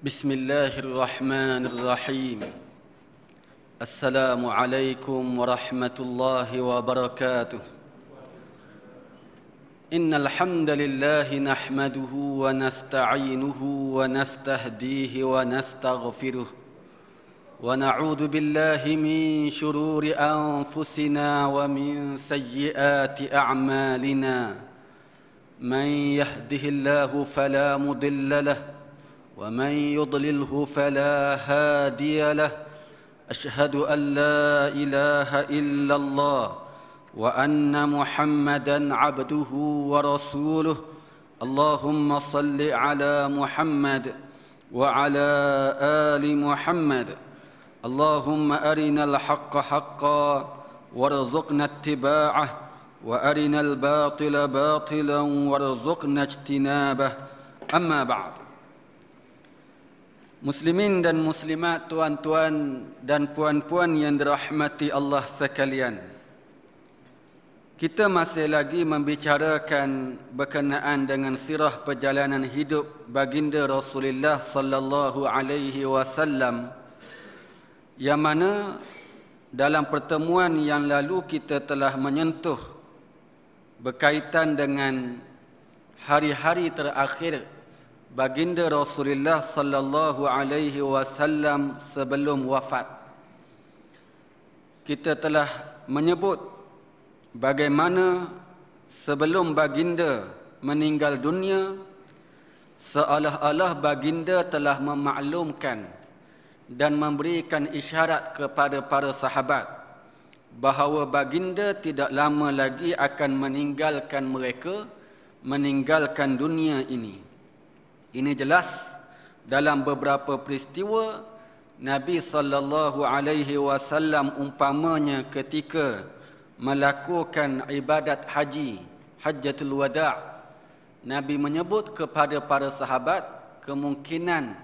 بسم الله الرحمن الرحيم. السلام عليكم ورحمة الله وبركاته. إن الحمد لله نحمده ونستعينه ونستهديه ونستغفره ونعوذ بالله من شرور أنفسنا ومن سيئات أعمالنا. من يهده الله فلا مضل له ومن يضلله فلا هادي له. أشهد أن لا إله إلا الله وأن محمدا عبده ورسوله. اللهم صل على محمد وعلى آل محمد. اللهم أرنا الحق حقا وارزقنا اتباعه وأرنا الباطل باطلا وارزقنا اجتنابه. أما بعد. Muslimin dan muslimat, tuan-tuan dan puan-puan yang dirahmati Allah sekalian. Kita masih lagi membicarakan berkenaan dengan sirah perjalanan hidup baginda Rasulullah sallallahu alaihi wasallam, yang mana dalam pertemuan yang lalu kita telah menyentuh berkaitan dengan hari-hari terakhir baginda Rasulullah sallallahu alaihi wasallam sebelum wafat. Kita telah menyebut bagaimana sebelum baginda meninggal dunia, seolah-olah baginda telah memaklumkan dan memberikan isyarat kepada para sahabat bahawa baginda tidak lama lagi akan meninggalkan mereka, meninggalkan dunia ini. Ini jelas dalam beberapa peristiwa Nabi sallallahu alaihi wasallam, umpamanya ketika melakukan ibadat haji, Hajjatul Wada'. Nabi menyebut kepada para sahabat kemungkinan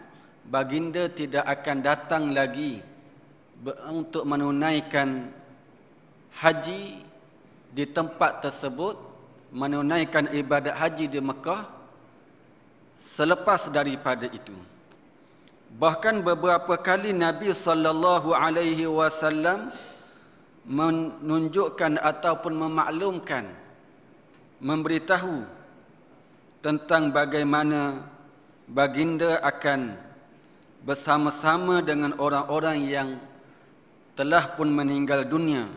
baginda tidak akan datang lagi untuk menunaikan haji di tempat tersebut, menunaikan ibadat haji di Mekah selepas daripada itu. Bahkan beberapa kali Nabi sallallahu alaihi wasallam menunjukkan ataupun memaklumkan, memberitahu tentang bagaimana baginda akan bersama-sama dengan orang-orang yang telah pun meninggal dunia.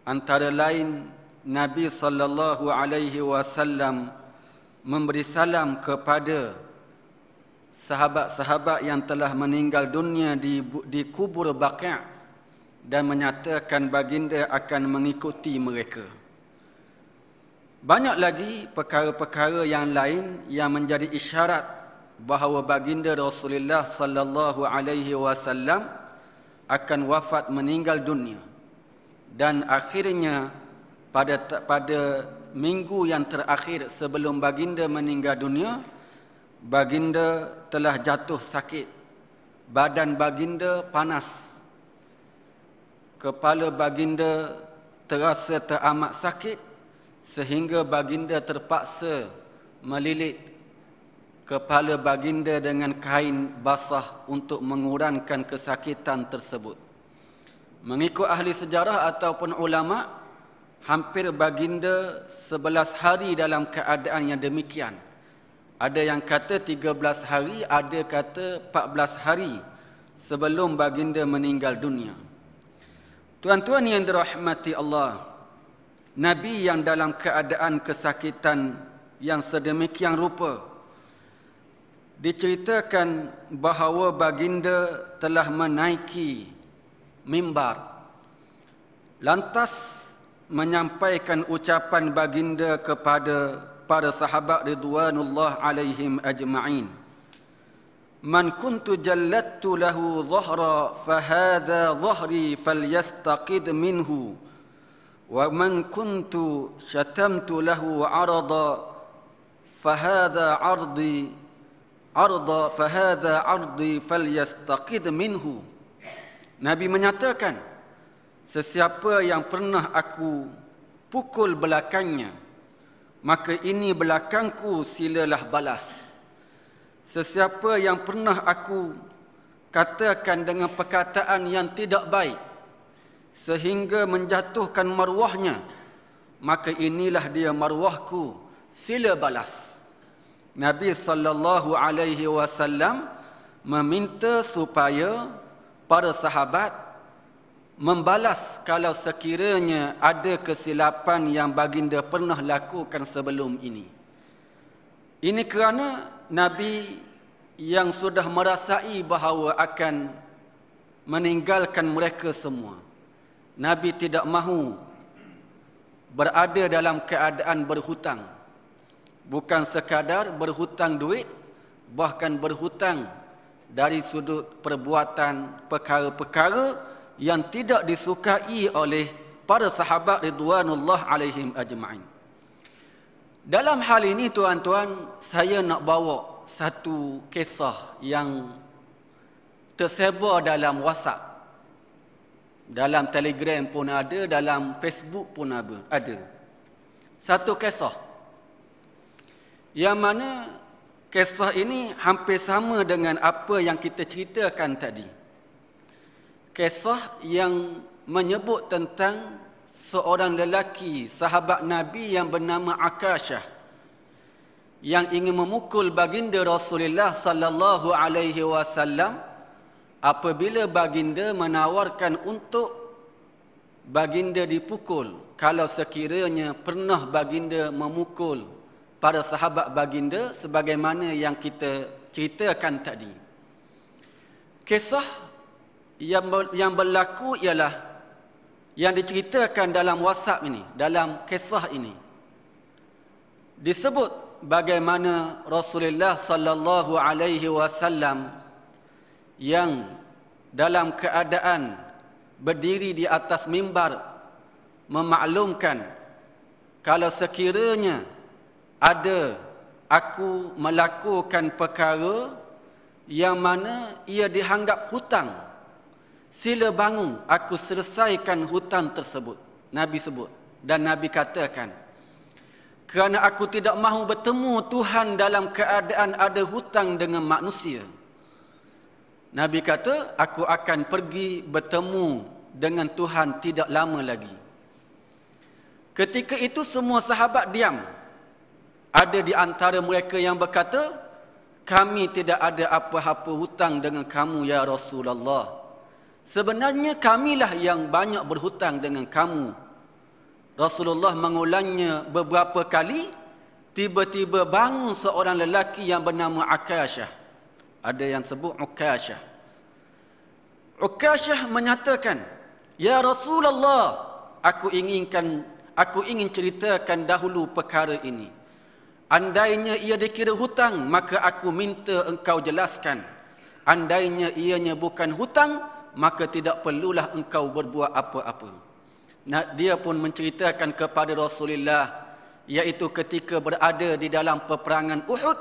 Antara lain Nabi sallallahu alaihi wasallam memberi salam kepada sahabat-sahabat yang telah meninggal dunia di kubur Baqi' dan menyatakan baginda akan mengikuti mereka. Banyak lagi perkara-perkara yang lain yang menjadi isyarat bahawa baginda Rasulullah sallallahu alaihi wasallam akan wafat, meninggal dunia. Dan akhirnya pada minggu yang terakhir sebelum baginda meninggal dunia, baginda telah jatuh sakit. Badan baginda panas. Kepala baginda terasa teramat sakit sehingga baginda terpaksa melilit kepala baginda dengan kain basah untuk mengurangkan kesakitan tersebut. Mengikut ahli sejarah ataupun ulama', hampir baginda 11 hari dalam keadaan yang demikian. Ada yang kata 13 hari, ada kata 14 hari sebelum baginda meninggal dunia. Tuan-tuan yang dirahmati Allah, Nabi yang dalam keadaan kesakitan yang sedemikian rupa, diceritakan bahawa baginda telah menaiki mimbar, lantas menyampaikan ucapan baginda kepada para sahabat ridwanullah alaihim ajma'in. Man kuntu jallattu lahu dhahra fahadha dhahri falyastaqid minhu wa man kuntu syatamtu lahu arada fahadha ardi falyastaqid minhu. Nabi menyatakan, sesiapa yang pernah aku pukul belakangnya, maka ini belakangku, silalah balas. sesiapa yang pernah aku katakan dengan perkataan yang tidak baik sehingga menjatuhkan maruahnya, maka inilah dia maruahku, sila balas. Nabi SAW meminta supaya para sahabat membalas kalau sekiranya ada kesilapan yang baginda pernah lakukan sebelum ini. Ini kerana Nabi yang sudah merasai bahawa akan meninggalkan mereka semua. Nabi tidak mahu berada dalam keadaan berhutang. Bukan sekadar berhutang duit, bahkan berhutang dari sudut perbuatan perkara-perkara yang tidak disukai oleh para sahabat ridwanullah alaihim ajma'in. Dalam hal ini tuan-tuan, saya nak bawa satu kisah yang tersebar dalam WhatsApp. Dalam Telegram pun ada, dalam Facebook pun ada. Satu kisah yang mana kisah ini hampir sama dengan apa yang kita ceritakan tadi. Kisah yang menyebut tentang seorang lelaki sahabat Nabi yang bernama Akasyah yang ingin memukul baginda Rasulullah sallallahu alaihi wasallam apabila baginda menawarkan untuk baginda dipukul kalau sekiranya pernah baginda memukul para sahabat baginda sebagaimana yang kita ceritakan tadi. Kisah yang berlaku ialah yang diceritakan dalam WhatsApp ini, dalam kisah ini. Disebut bagaimana Rasulullah sallallahu alaihi wasallam yang dalam keadaan berdiri di atas mimbar memaklumkan kalau sekiranya ada aku melakukan perkara yang mana ia dianggap hutang, sila bangun aku selesaikan hutang tersebut. Nabi sebut. Dan Nabi katakan, kerana aku tidak mahu bertemu Tuhan dalam keadaan ada hutang dengan manusia. Nabi kata, aku akan pergi bertemu dengan Tuhan tidak lama lagi. Ketika itu semua sahabat diam. Ada di antara mereka yang berkata, kami tidak ada apa-apa hutang dengan kamu ya Rasulullah. Sebenarnya kamilah yang banyak berhutang dengan kamu. Rasulullah mengulangnya beberapa kali. Tiba-tiba bangun seorang lelaki yang bernama Akasyah. Ada yang sebut Ukasyah. Ukasyah menyatakan, ya Rasulullah, aku ingin ceritakan dahulu perkara ini. Andainya ia dikira hutang, maka aku minta engkau jelaskan. Andainya ianya bukan hutang, maka tidak perlulah engkau berbuat apa-apa. Dia pun menceritakan kepada Rasulullah, iaitu ketika berada di dalam peperangan Uhud,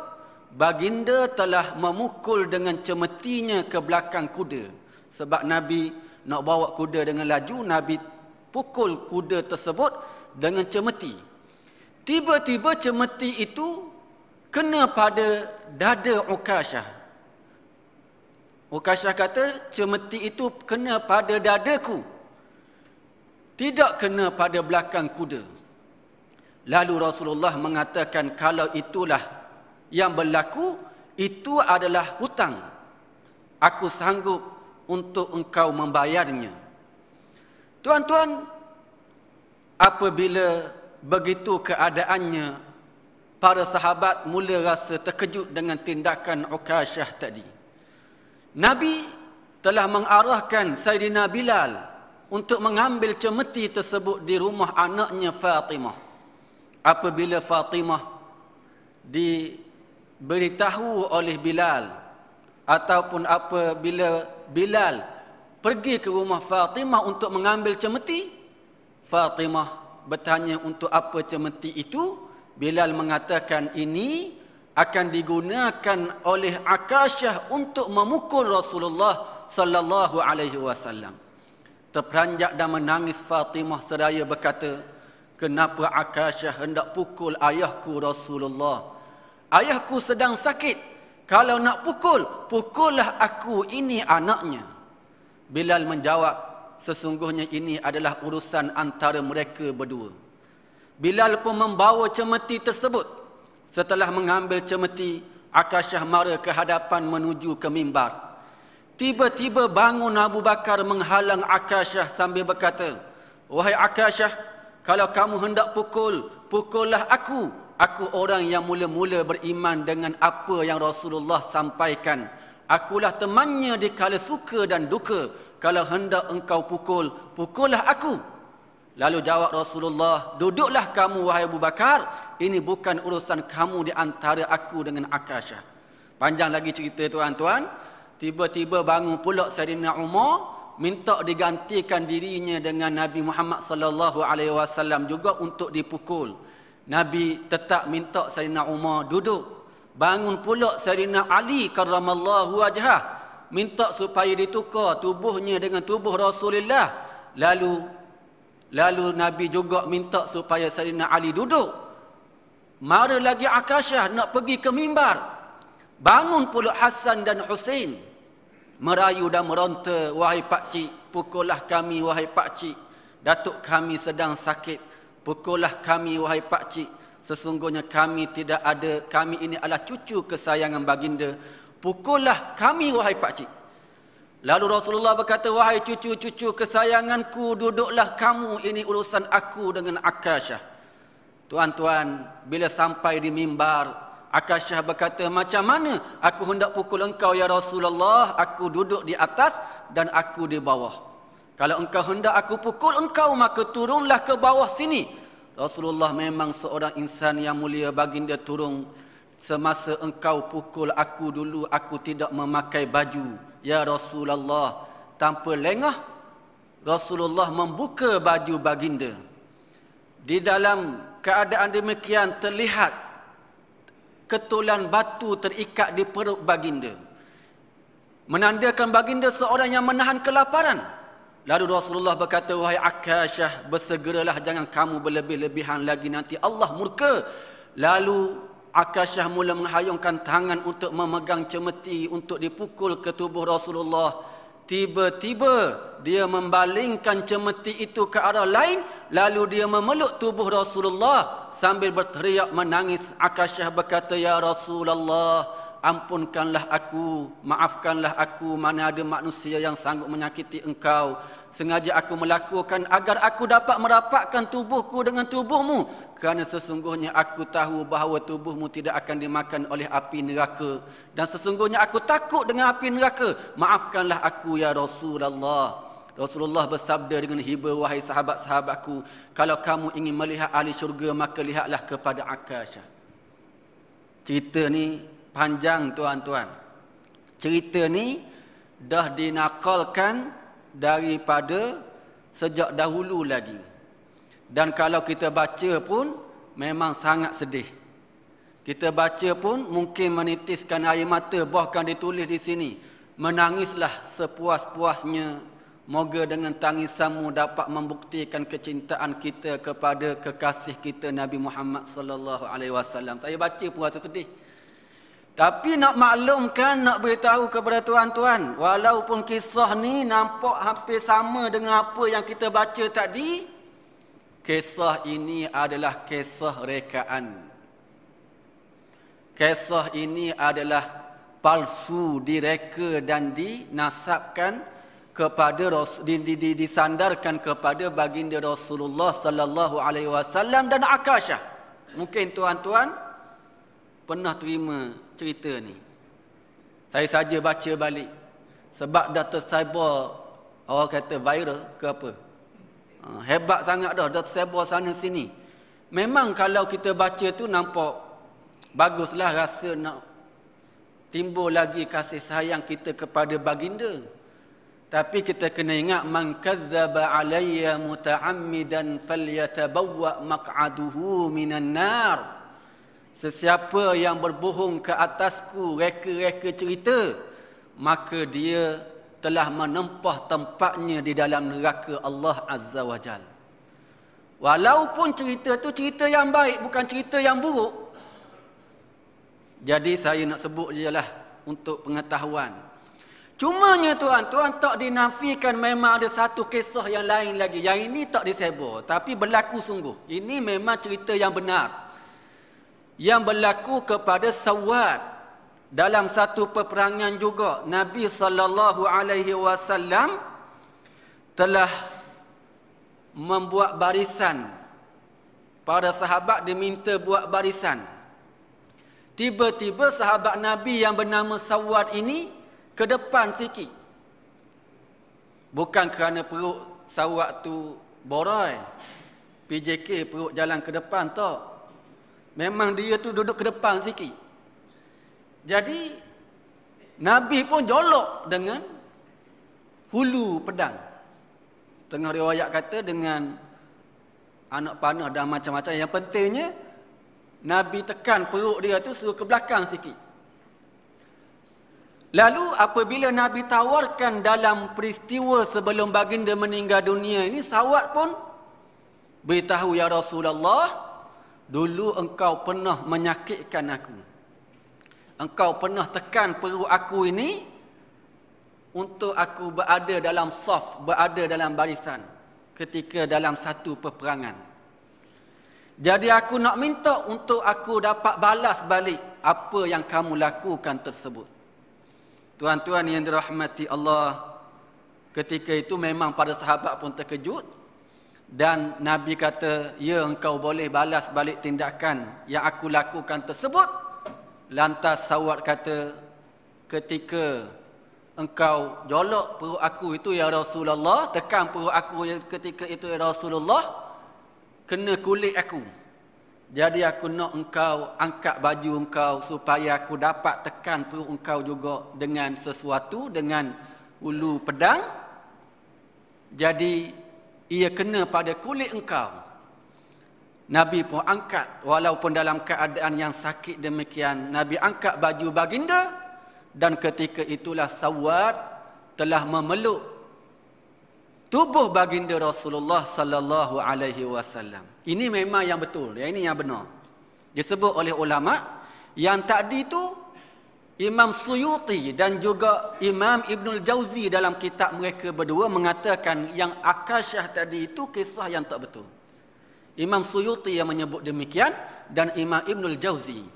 baginda telah memukul dengan cemetinya ke belakang kuda. Sebab Nabi nak bawa kuda dengan laju, Nabi pukul kuda tersebut dengan cemeti. Tiba-tiba cemeti itu kena pada dada Ukasyah. Ukasyah kata, cemeti itu kena pada dadaku, tidak kena pada belakang kuda. Lalu Rasulullah mengatakan, kalau itulah yang berlaku, itu adalah hutang. Aku sanggup untuk engkau membayarnya. Tuan-tuan, apabila begitu keadaannya, para sahabat mula rasa terkejut dengan tindakan Ukasyah tadi. Nabi telah mengarahkan Sayyidina Bilal untuk mengambil cemeti tersebut di rumah anaknya Fatimah. Apabila Fatimah diberitahu oleh Bilal, ataupun apabila Bilal pergi ke rumah Fatimah untuk mengambil cemeti, Fatimah bertanya untuk apa cemeti itu. Bilal mengatakan ini akan digunakan oleh Akasyah untuk memukul Rasulullah sallallahu alaihi wasallam. Terperanjat dan menangis Fatimah seraya berkata, kenapa Akasyah hendak pukul ayahku Rasulullah? Ayahku sedang sakit. Kalau nak pukul, pukullah aku, ini anaknya. Bilal menjawab, sesungguhnya ini adalah urusan antara mereka berdua. Bilal pun membawa cemeti tersebut. Setelah mengambil cemeti, Akasyah mara ke hadapan menuju ke mimbar. Tiba-tiba bangun Abu Bakar menghalang Akasyah sambil berkata, "Wahai Akasyah, kalau kamu hendak pukul, pukullah aku. Aku orang yang mula-mula beriman dengan apa yang Rasulullah sampaikan. Akulah temannya di kala suka dan duka. Kalau hendak engkau pukul, pukullah aku." Lalu jawab Rasulullah, "Duduklah kamu wahai Abu Bakar. Ini bukan urusan kamu di antara aku dengan Akasyah." Panjang lagi cerita tuan-tuan. Tiba-tiba bangun pula Saidina Umar minta digantikan dirinya dengan Nabi Muhammad sallallahu alaihi wasallam juga untuk dipukul. Nabi tetap minta Saidina Umar duduk. Bangun pula Saidina Ali karramallahu wajhah minta supaya ditukar tubuhnya dengan tubuh Rasulullah. Lalu Nabi juga minta supaya Saidina Ali duduk. Mara lagi Akasyah nak pergi ke mimbar. Bangun pula Hasan dan Husain merayu dan meronta, "Wahai pakcik, pukullah kami wahai pakcik. Datuk kami sedang sakit. Pukullah kami wahai pakcik. Sesungguhnya kami ini adalah cucu kesayangan baginda. Pukullah kami wahai pakcik." Lalu Rasulullah berkata, "Wahai cucu-cucu kesayanganku, duduklah kamu, ini urusan aku dengan Akasyah." Tuan-tuan, bila sampai di mimbar, Akasyah berkata, "Macam mana aku hendak pukul engkau ya Rasulullah? Aku duduk di atas dan aku di bawah. Kalau engkau hendak aku pukul engkau, maka turunlah ke bawah sini." Rasulullah memang seorang insan yang mulia, baginda turun. "Semasa engkau pukul aku dulu, aku tidak memakai baju ya Rasulullah." Tanpa lengah, Rasulullah membuka baju baginda. Di dalam keadaan demikian terlihat ketulan batu terikat di perut baginda, menandakan baginda seorang yang menahan kelaparan. Lalu Rasulullah berkata, "Wahai Akasyah, bersegeralah, jangan kamu berlebih-lebihan lagi, nanti Allah murka." Lalu Akasyah mula menghayungkan tangan untuk memegang cemeti untuk dipukul ke tubuh Rasulullah. Tiba-tiba dia membalingkan cemeti itu ke arah lain, lalu dia memeluk tubuh Rasulullah sambil berteriak menangis. Akasyah berkata, "Ya Rasulullah, ampunkanlah aku, maafkanlah aku, mana ada manusia yang sanggup menyakiti engkau. Sengaja aku melakukan agar aku dapat merapatkan tubuhku dengan tubuhmu, kerana sesungguhnya aku tahu bahawa tubuhmu tidak akan dimakan oleh api neraka, dan sesungguhnya aku takut dengan api neraka. Maafkanlah aku ya Rasulullah." Rasulullah bersabda dengan hiba, "Wahai sahabat-sahabatku, kalau kamu ingin melihat ahli syurga, maka lihatlah kepada Akasyah." Cerita ni panjang tuan-tuan. Cerita ni dah dinakalkan daripada sejak dahulu lagi. Dan kalau kita baca pun memang sangat sedih. Kita baca pun mungkin menitiskan air mata, bahkan ditulis di sini, "Menangislah sepuas-puasnya, moga dengan tangisanmu dapat membuktikan kecintaan kita kepada kekasih kita Nabi Muhammad sallallahu alaihi wasallam." Saya baca pun rasa sedih. Tapi nak maklumkan, nak beritahu kepada tuan-tuan, walaupun kisah ni nampak hampir sama dengan apa yang kita baca tadi, kisah ini adalah kisah rekaan. Kisah ini adalah palsu, direka dan dinasabkan kepada disandarkan kepada baginda Rasulullah sallallahu alaihi wasallam dan Akasyah. Mungkin tuan-tuan pernah terima cerita ni. Saya saja baca balik sebab dah tersebar, orang kata viral ke apa. Hebat sangat dah tersebar sana sini. Memang kalau kita baca tu nampak baguslah, rasa nak timbul lagi kasih sayang kita kepada baginda. Tapi kita kena ingat, "Man kadzdzaba alayya muta'ammidan falyatabawwa maq'aduhu minan nar." Sesiapa yang berbohong ke atasku, reka-reka cerita, maka dia telah menempah tempatnya di dalam neraka Allah Azza wa Jal. Walaupun cerita tu cerita yang baik, bukan cerita yang buruk. Jadi saya nak sebut je lah untuk pengetahuan. Cumanya tuan-tuan tak dinafikan memang ada satu kisah yang lain lagi. Yang ini tak disebut tapi berlaku sungguh. Ini memang cerita yang benar. Yang berlaku kepada Sawad dalam satu peperangan juga. Nabi SAW telah membuat barisan. Para sahabat diminta buat barisan. Tiba-tiba sahabat Nabi yang bernama Sawad ini ke depan sikit. Bukan kerana perut Sawad tu borai. PJK perut jalan ke depan tak. Memang dia tu duduk ke depan sikit. Jadi Nabi pun jolok dengan hulu pedang. Tengah riwayat kata dengan anak panah dan macam-macam. Yang pentingnya Nabi tekan perut dia tu suruh ke belakang sikit. Lalu apabila Nabi tawarkan dalam peristiwa sebelum baginda meninggal dunia ini, Sawad pun beritahu, ya Rasulullah, dulu engkau pernah menyakitkan aku. Engkau pernah tekan perut aku ini untuk aku berada dalam saf, berada dalam barisan ketika dalam satu peperangan. Jadi aku nak minta untuk aku dapat balas balik apa yang kamu lakukan tersebut. Tuan-tuan yang dirahmati Allah, ketika itu memang para sahabat pun terkejut. Dan Nabi kata, ya engkau boleh balas balik tindakan yang aku lakukan tersebut. Lantas Sawad kata, ketika engkau jolok perut aku itu ya Rasulullah, tekan perut aku ketika itu ya Rasulullah, kena kulit aku. Jadi aku nak engkau angkat baju engkau supaya aku dapat tekan perut engkau juga dengan sesuatu, dengan ulu pedang. Jadi ia kena pada kulit engkau. Nabi pun angkat, walaupun dalam keadaan yang sakit demikian, Nabi angkat baju baginda, dan ketika itulah Sawad telah memeluk tubuh baginda Rasulullah sallallahu alaihi wasallam. Ini memang yang betul, ini yang benar. Disebut oleh ulama yang tadi itu Imam Suyuti dan juga Imam Ibnul Jauzi dalam kitab mereka berdua mengatakan yang Akasyah tadi itu kisah yang tak betul. Imam Suyuti yang menyebut demikian dan Imam Ibnul Jauzi.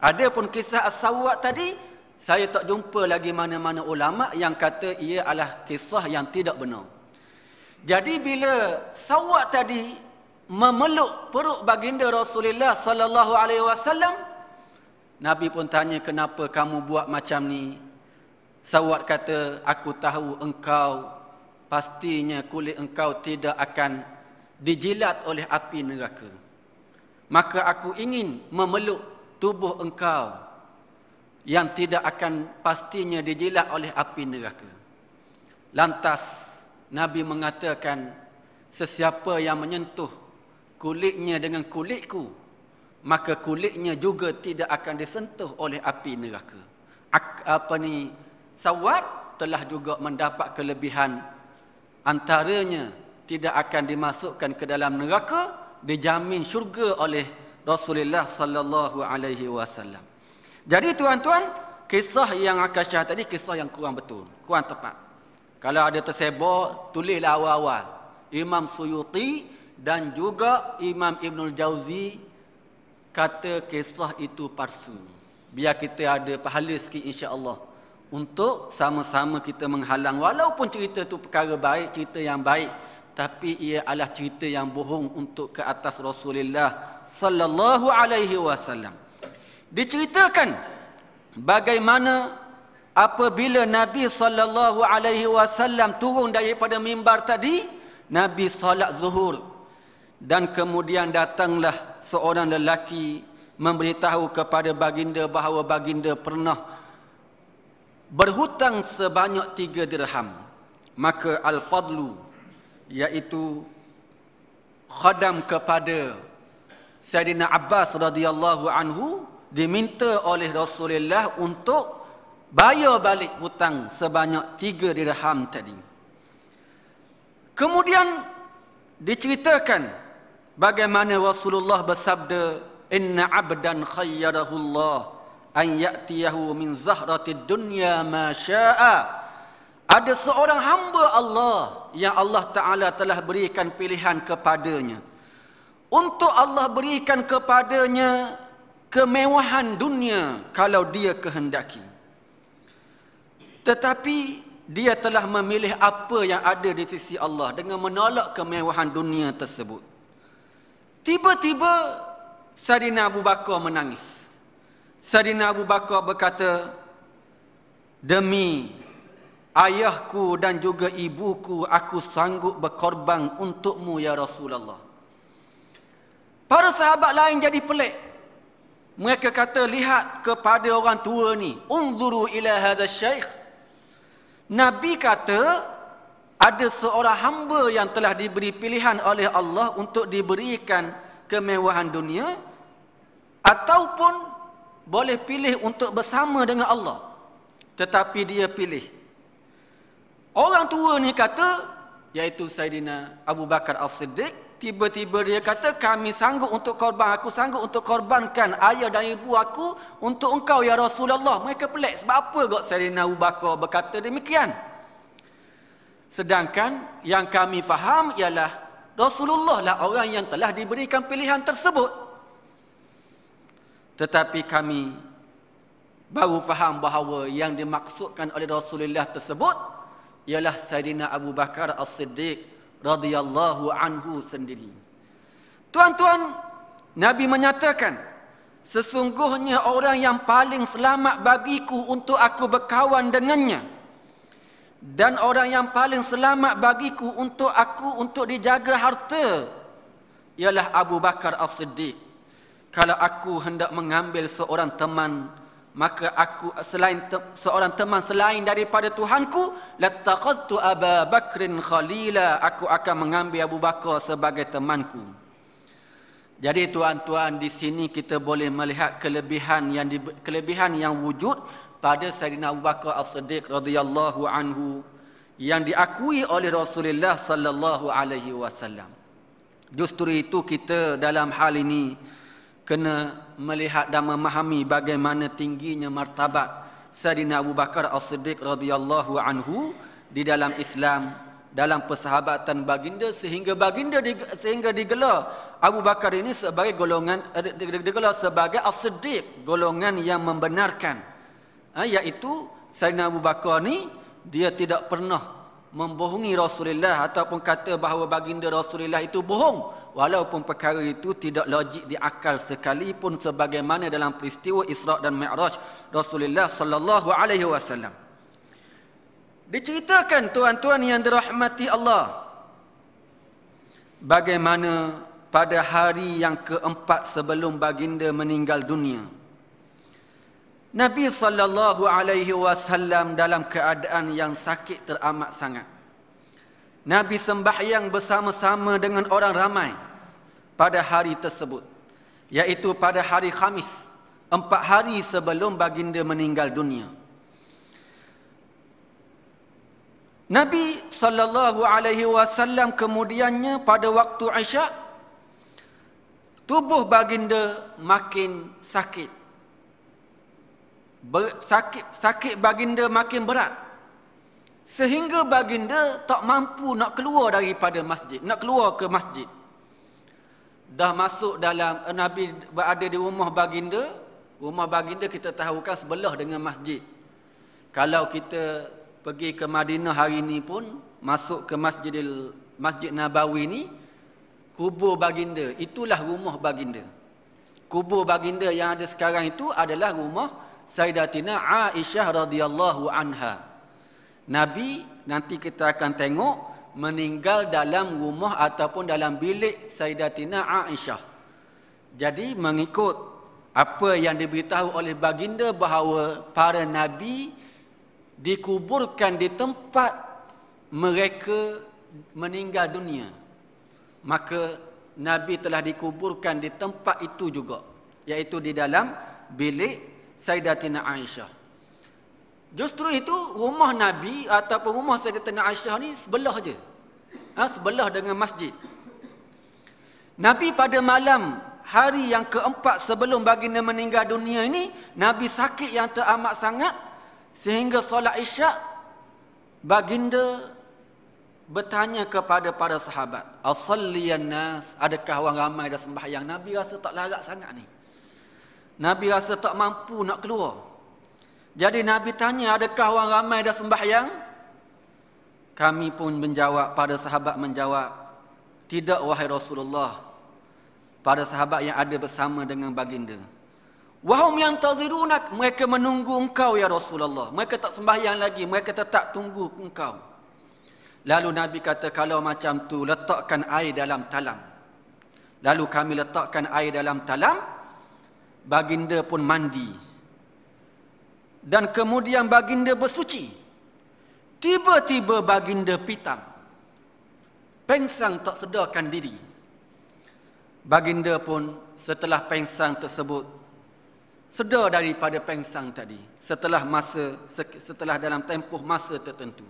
Adapun kisah As-Sawad tadi, saya tak jumpa lagi mana-mana ulama yang kata ia adalah kisah yang tidak benar. Jadi bila Sawad tadi memeluk perut baginda Rasulullah sallallahu alaihi wasallam, Nabi pun tanya, kenapa kamu buat macam ni? Sawad kata, aku tahu engkau, pastinya kulit engkau tidak akan dijilat oleh api neraka. Maka aku ingin memeluk tubuh engkau yang tidak akan pastinya dijilat oleh api neraka. Lantas Nabi mengatakan, sesiapa yang menyentuh kulitnya dengan kulitku, maka kulitnya juga tidak akan disentuh oleh api neraka. Sawad telah juga mendapat kelebihan, antaranya tidak akan dimasukkan ke dalam neraka, dijamin syurga oleh Rasulullah sallallahu alaihi wasallam. Jadi tuan-tuan, kisah yang Akasyah tadi kisah yang kurang betul, kurang tepat. Kalau ada tersebar, tulislah awal-awal. Imam Suyuti dan juga Imam Ibnul Jauzi kata kisah itu palsu. Biar kita ada pahala sikit insya-Allah untuk sama-sama kita menghalang, walaupun cerita itu perkara baik, cerita yang baik, tapi ia adalah cerita yang bohong untuk ke atas Rasulullah sallallahu alaihi wasallam. Diceritakan bagaimana apabila Nabi sallallahu alaihi wasallam turun daripada mimbar tadi, Nabi solat zuhur. Dan kemudian datanglah seorang lelaki memberitahu kepada baginda bahawa baginda pernah berhutang sebanyak 3 dirham. Maka Al-Fadlu, iaitu khadam kepada Sayyidina Abbas radhiyallahu anhu, diminta oleh Rasulullah untuk bayar balik hutang sebanyak 3 dirham tadi. Kemudian diceritakan bagaimana Rasulullah bersabda, inna abdan khayyarahu Allah an ya'tiyahu min zahratid dunya ma syaa. Ada seorang hamba Allah yang Allah Ta'ala telah berikan pilihan kepadanya. Untuk Allah berikan kepadanya kemewahan dunia kalau dia kehendaki. Tetapi dia telah memilih apa yang ada di sisi Allah dengan menolak kemewahan dunia tersebut. Tiba-tiba Saidina Abu Bakar menangis. Saidina Abu Bakar berkata, demi ayahku dan juga ibuku, aku sanggup berkorban untukmu ya Rasulullah. Para sahabat lain jadi pelik. Mereka kata, lihat kepada orang tua ni. Unzuru ila hadha syaikh. Nabi kata, ada seorang hamba yang telah diberi pilihan oleh Allah untuk diberikan kemewahan dunia, ataupun boleh pilih untuk bersama dengan Allah. Tetapi dia pilih. Orang tua ni kata, iaitu Saidina Abu Bakar As-Siddiq, tiba-tiba dia kata, kami sanggup untuk korban, aku sanggup untuk korbankan ayah dan ibu aku untuk engkau ya Rasulullah. Mereka pelik, sebab apa kok Saidina Abu Bakar berkata demikian? Sedangkan yang kami faham ialah Rasulullah lah orang yang telah diberikan pilihan tersebut. Tetapi kami baru faham bahawa yang dimaksudkan oleh Rasulullah tersebut ialah Saidina Abu Bakar As-Siddiq radhiyallahu anhu sendiri. Tuan-tuan, Nabi menyatakan, sesungguhnya orang yang paling selamat bagiku untuk aku berkawan dengannya, dan orang yang paling selamat bagiku untuk dijaga harta ialah Abu Bakar As-Siddiq. Kalau aku hendak mengambil seorang teman, maka aku seorang teman selain daripada Tuhanku, lattaqadtu Aba Bakrin khalila, aku akan mengambil Abu Bakar sebagai temanku. Jadi tuan-tuan, di sini kita boleh melihat kelebihan yang wujud pada Saidina Abu Bakar As-Siddiq radhiyallahu anhu yang diakui oleh Rasulullah sallallahu alaihi wasallam. Justru itu kita dalam hal ini kena melihat dan memahami bagaimana tingginya martabat Saidina Abu Bakar As-Siddiq radhiyallahu anhu di dalam Islam, dalam persahabatan baginda, sehingga digelar Abu Bakar ini sebagai digelar sebagai As-Siddiq, golongan yang membenarkan. Iaitu Saidina Abu Bakar ni dia tidak pernah membohongi Rasulullah ataupun kata bahawa baginda Rasulullah itu bohong, walaupun perkara itu tidak logik di akal sekalipun, sebagaimana dalam peristiwa Isra' dan Mi'raj Rasulullah sallallahu alaihi wasallam. Diceritakan tuan-tuan yang dirahmati Allah, bagaimana pada hari yang keempat sebelum baginda meninggal dunia, Nabi sallallahu alaihi wasallam dalam keadaan yang sakit teramat sangat. Nabi sembahyang bersama-sama dengan orang ramai pada hari tersebut, iaitu pada hari Khamis, 4 hari sebelum baginda meninggal dunia. Nabi sallallahu alaihi wasallam kemudiannya pada waktu Isya', tubuh baginda makin sakit. Sakit baginda makin berat, sehingga baginda tak mampu nak keluar daripada masjid, nak keluar ke masjid. Dah masuk dalam, Nabi berada di rumah baginda kita tahu kan sebelah dengan masjid. Kalau kita pergi ke Madinah hari ini pun, masuk ke Masjid Nabawi ni, kubur baginda, itulah rumah baginda. Kubur baginda yang ada sekarang itu adalah rumah Sayyidatina Aisyah radhiyallahu anha. Nabi nanti kita akan tengok meninggal dalam rumah ataupun dalam bilik Sayyidatina Aisyah. Jadi mengikut apa yang diberitahu oleh baginda bahawa para nabi dikuburkan di tempat mereka meninggal dunia, maka Nabi telah dikuburkan di tempat itu juga, iaitu di dalam bilik Sayyidatina Aisyah. Justru itu rumah Nabi ataupun rumah Sayyidatina Aisyah ni sebelah je. Sebelah dengan masjid. Nabi pada malam hari yang keempat sebelum baginda meninggal dunia ini, Nabi sakit yang teramat sangat, sehingga solat isyak, baginda bertanya kepada para sahabat, "Asalliyan nas?" Adakah orang ramai dah sembahyang? Nabi rasa tak larat sangat ni. Nabi rasa tak mampu nak keluar. Jadi Nabi tanya, adakah orang ramai dah sembahyang? Kami pun menjawab, para sahabat menjawab, "Tidak wahai Rasulullah." Para sahabat yang ada bersama dengan baginda, "Wahum yantaziruna," mereka menunggu engkau ya Rasulullah. Mereka tak sembahyang lagi, mereka tetap tunggu engkau. Lalu Nabi kata, "Kalau macam tu, letakkan air dalam talam." Lalu kami letakkan air dalam talam. Baginda pun mandi. Dan kemudian baginda bersuci. Tiba-tiba baginda pitam. Pengsang tak sedarkan diri. Baginda pun setelah pengsang tersebut sedar daripada pengsang tadi. Setelah dalam tempoh masa tertentu.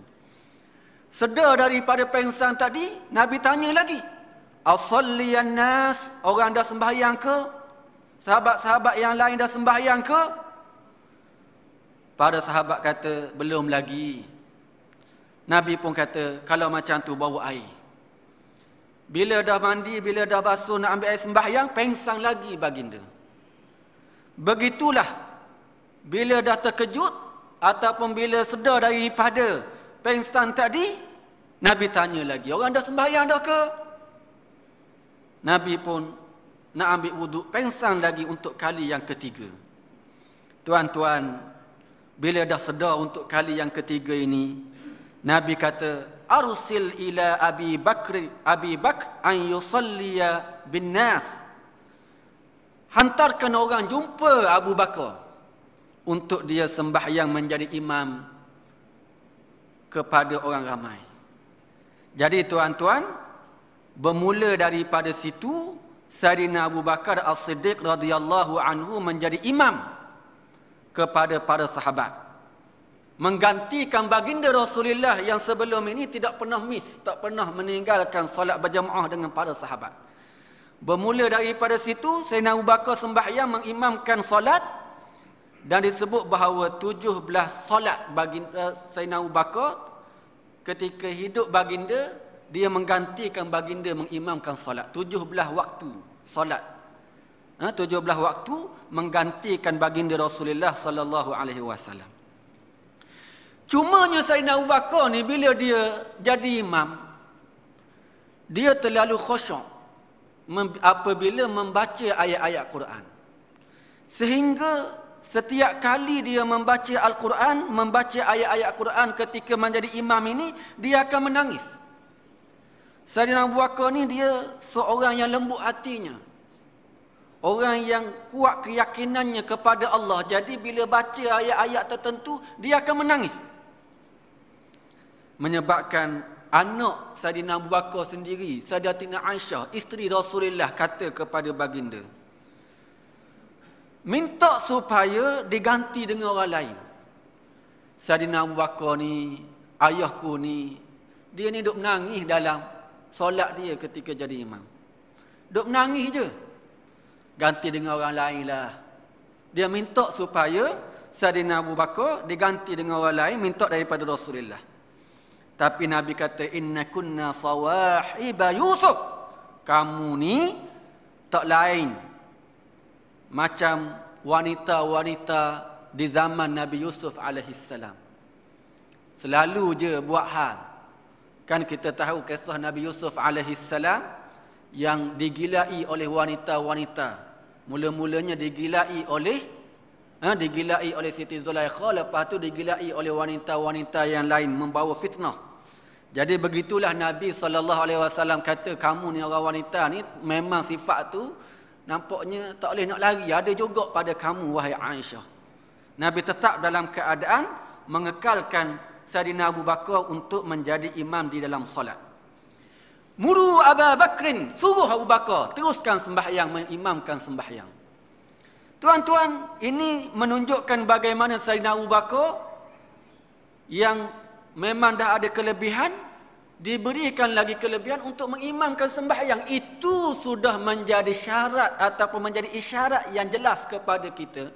Sedar daripada pengsang tadi, Nabi tanya lagi, "Asalliyan nas?" Orang dah sembahyang ke? Sahabat-sahabat yang lain dah sembahyang ke? Para sahabat kata, "Belum lagi." Nabi pun kata, "Kalau macam tu, bawa air." Bila dah mandi, bila dah basuh nak ambil air sembahyang, pengsang lagi baginda. Begitulah, bila dah terkejut ataupun bila sedar daripada pengsang tadi, Nabi tanya lagi, "Orang dah sembahyang dah ke?" Nabi pun nak ambil wuduk, pengsang lagi untuk kali yang ketiga. Tuan-tuan, bila dah sedar untuk kali yang ketiga ini, Nabi kata, "Arsil ila Abi Bakr an yusalliya bin nas." Hantarkan orang jumpa Abu Bakar untuk dia sembahyang menjadi imam kepada orang ramai. Jadi tuan-tuan, bermula daripada situ, Sayyidina Abu Bakar As-Siddiq radhiyallahu anhu menjadi imam kepada para sahabat. Menggantikan baginda Rasulullah yang sebelum ini tidak pernah tak pernah meninggalkan solat berjamaah dengan para sahabat. Bermula daripada situ, Sayyidina Abu Bakar sembahyang mengimamkan solat, dan disebut bahawa 17 solat baginda Sayyidina Abu Bakar ketika hidup baginda, dia menggantikan baginda mengimamkan solat. 17 waktu solat. 17 waktu menggantikan baginda Rasulullah sallallahu alaihi wasallam. Cumanya Sayyidina Abu Bakar ni bila dia jadi imam, dia terlalu khusyuk apabila membaca ayat-ayat Quran. Sehingga setiap kali dia membaca Al-Quran, membaca ayat-ayat Quran ketika menjadi imam ini, dia akan menangis. Sayyidina Abu Bakar ni dia seorang yang lembut hatinya. Orang yang kuat keyakinannya kepada Allah. Jadi bila baca ayat-ayat tertentu, dia akan menangis. Menyebabkan anak Sayyidina Abu Bakar sendiri, Sayyidatina Aisyah, isteri Rasulullah, kata kepada baginda, minta supaya diganti dengan orang lain. Sayyidina Abu Bakar ni, ayahku ni, dia ni duk menangis dalam solat dia ketika jadi imam. Duk menangis je. Ganti dengan orang lain lah. Dia minta supaya Sayyidina Abu Bakar diganti dengan orang lain, minta daripada Rasulullah. Tapi Nabi kata, "Inna kunna sawahiba Yusuf." Kamu ni tak lain macam wanita-wanita di zaman Nabi Yusuf alaihissalam. Selalu je buat hal. Kan kita tahu kisah Nabi Yusuf alaihissalam yang digilai oleh wanita-wanita. Mula-mulanya digilai oleh Siti Zulaikha, lepas tu digilai oleh wanita-wanita yang lain, membawa fitnah. Jadi begitulah Nabi SAW kata, kamu ni orang wanita ni memang sifat tu nampaknya tak boleh nak lari, ada juga pada kamu wahai Aisyah. Nabi tetap dalam keadaan mengekalkan Sayyidina Abu Bakar untuk menjadi imam di dalam solat. Muru Abu Bakrin, suruh Abu Bakar teruskan sembahyang, mengimamkan sembahyang. Tuan-tuan, ini menunjukkan bagaimana Sayyidina Abu Bakar yang memang dah ada kelebihan, diberikan lagi kelebihan untuk mengimamkan sembahyang. Itu sudah menjadi syarat ataupun menjadi isyarat yang jelas kepada kita